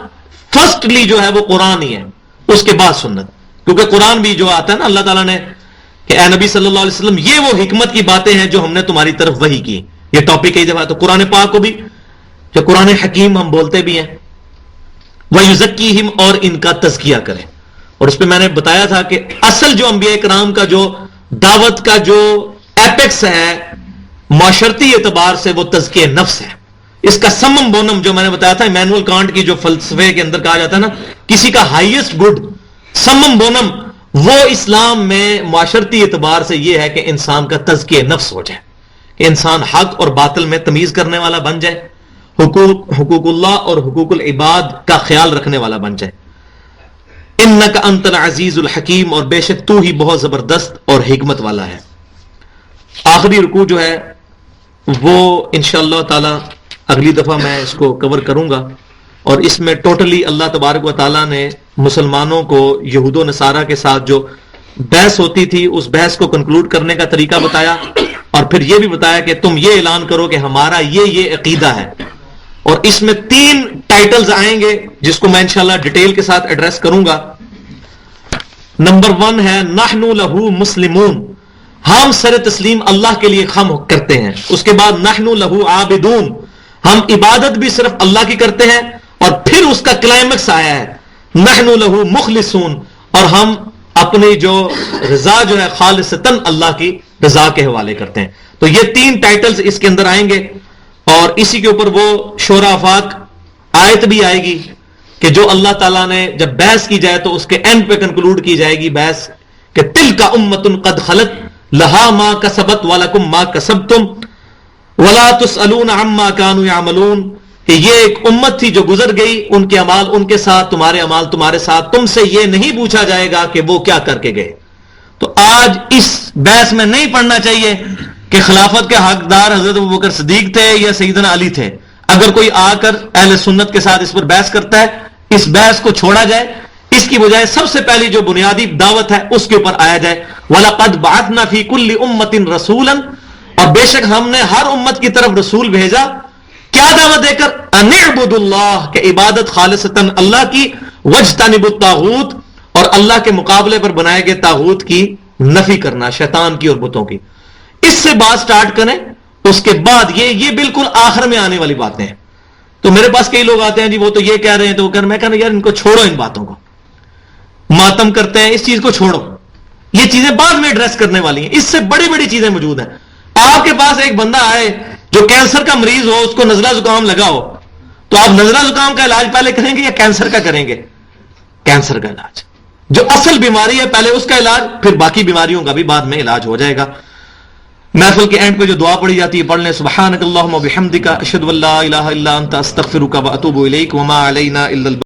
فرسٹلی جو ہے وہ قرآن ہی ہے، اس کے بعد سنت، کیونکہ قرآن بھی جو آتا ہے نا، اللہ تعالیٰ نے کہ اے نبی صلی اللہ علیہ وسلم یہ وہ حکمت کی باتیں ہیں جو ہم نے تمہاری طرف وحی کی، یہ ٹاپک کئی دفعہ تو قرآن پاک کو بھی جو قرآن حکیم ہم بولتے بھی ہیں، وَيُزَكِّيهِمْ اور ان کا تزکیہ کریں۔ اور اس پہ میں نے بتایا تھا کہ اصل جو انبیاء کرام کا جو دعوت کا جو ایپکس ہے معاشرتی اعتبار سے، وہ تزکیہ نفس ہے۔ اس کا سمم بونم جو میں نے بتایا تھا ایمینول کانٹ کی جو فلسفے کے اندر کہا جاتا ہے نا، کسی کا ہائیسٹ گڈ، سمم بونم، وہ اسلام میں معاشرتی اعتبار سے یہ ہے کہ انسان کا تزکیہ نفس ہو جائے، کہ انسان حق اور باطل میں تمیز کرنے والا بن جائے، حقوق اللہ اور حقوق العباد کا خیال رکھنے والا بن جائے۔ انک انت العزیز الحکیم اور بے شک تو ہی بہت زبردست اور حکمت والا ہے۔ آخری رکوع جو ہے وہ انشاءاللہ تعالی اگلی دفعہ میں اس کو کور کروں گا، اور اس میں ٹوٹلی اللہ تبارک و تعالیٰ نے مسلمانوں کو یہود و نصارہ کے ساتھ جو بحث ہوتی تھی اس بحث کو کنکلوڈ کرنے کا طریقہ بتایا، اور پھر یہ بھی بتایا کہ تم یہ اعلان کرو کہ ہمارا یہ عقیدہ ہے۔ اور اس میں 3 ٹائٹلز آئیں گے جس کو میں انشاءاللہ ڈیٹیل کے ساتھ ایڈریس کروں گا۔ نمبر 1 ہے نحن لہو مسلمون، ہم سر تسلیم اللہ کے لیے خم کرتے ہیں۔ اس کے بعد نحن لہو عابدون، ہم عبادت بھی صرف اللہ کی کرتے ہیں، اور پھر اس کا کلائمیکس آیا ہے نحن لہو مخلصون، اور ہم اپنی جو رضا جو ہے خالصتاً اللہ کی رضا کے حوالے کرتے ہیں۔ تو یہ 3 ٹائٹلز اس کے اندر آئیں گے، اور اسی کے اوپر وہ شورى آفاق آیت بھی آئے گی کہ جو اللہ تعالیٰ نے جب بحث کی جائے تو اس کے اینڈ پہ کنکلوڈ کی جائے گی بحث کہ تلک امۃ قد خلت لہا ما کسبت ولکم ما کسبتم ولا تسألون عما كانوا يعملون، کہ یہ ایک امت تھی جو گزر گئی، ان کے اعمال ان کے ساتھ، تمہارے اعمال تمہارے ساتھ، تم سے یہ نہیں پوچھا جائے گا کہ وہ کیا کر کے گئے۔ تو آج اس بحث میں نہیں پڑھنا چاہیے کہ خلافت کے حقدار حضرت ابوبکر صدیق تھے یا سیدنا علی تھے۔ اگر کوئی آ کر اہل سنت کے ساتھ اس پر بحث کرتا ہے، اس بحث کو چھوڑا جائے، اس کی بجائے سب سے پہلی جو بنیادی دعوت ہے اس کے اوپر آیا جائے۔ وَلَقَدْ بَعَثْنَا فِي كُلِّ أُمَّةٍ رَسُولًا، اور بے شک ہم نے ہر امت کی طرف رسول بھیجا، کیا دعوت دے کر؟ أَنِ اعْبُدُوا اللَّهَ، کہ عبادت خالصتاً اللہ کی، وَاجْتَنِبُوا الطَّاغُوتَ، اور اللہ کے مقابلے پر بنائے گئے طاغوت کی نفی کرنا، شیطان کی اور بتوں کی۔ اس سے بات سٹارٹ کریں، اس کے بعد یہ بالکل آخر میں آنے والی باتیں ہیں۔ تو میرے پاس کئی لوگ آتے ہیں جی وہ تو یہ کہہ رہے ہیں، تو میں کہنا یار ان کو چھوڑو، ان باتوں کو ماتم کرتے ہیں، اس چیز کو چھوڑو، یہ چیزیں بعد میں ایڈریس کرنے والی ہیں، اس سے بڑی بڑی چیزیں موجود ہیں۔ آپ کے پاس ایک بندہ آئے جو کینسر کا مریض ہو، اس کو نزلہ زکام لگا ہو، تو آپ نزلہ زکام کا علاج پہلے کریں گے یا کینسر کا کریں گے؟ کینسر کا علاج، جو اصل بیماری ہے پہلے اس کا علاج، پھر باقی بیماریوں کا بھی بعد میں علاج ہو جائے گا۔ محفل کے اینڈ پہ جو دعا پڑھی جاتی ہے پڑھ لیں، سبحانک اللہم و بحمدک، اشہد ان لا الہ الا انت، استغفرک و اتوب الیک، وما علینا الا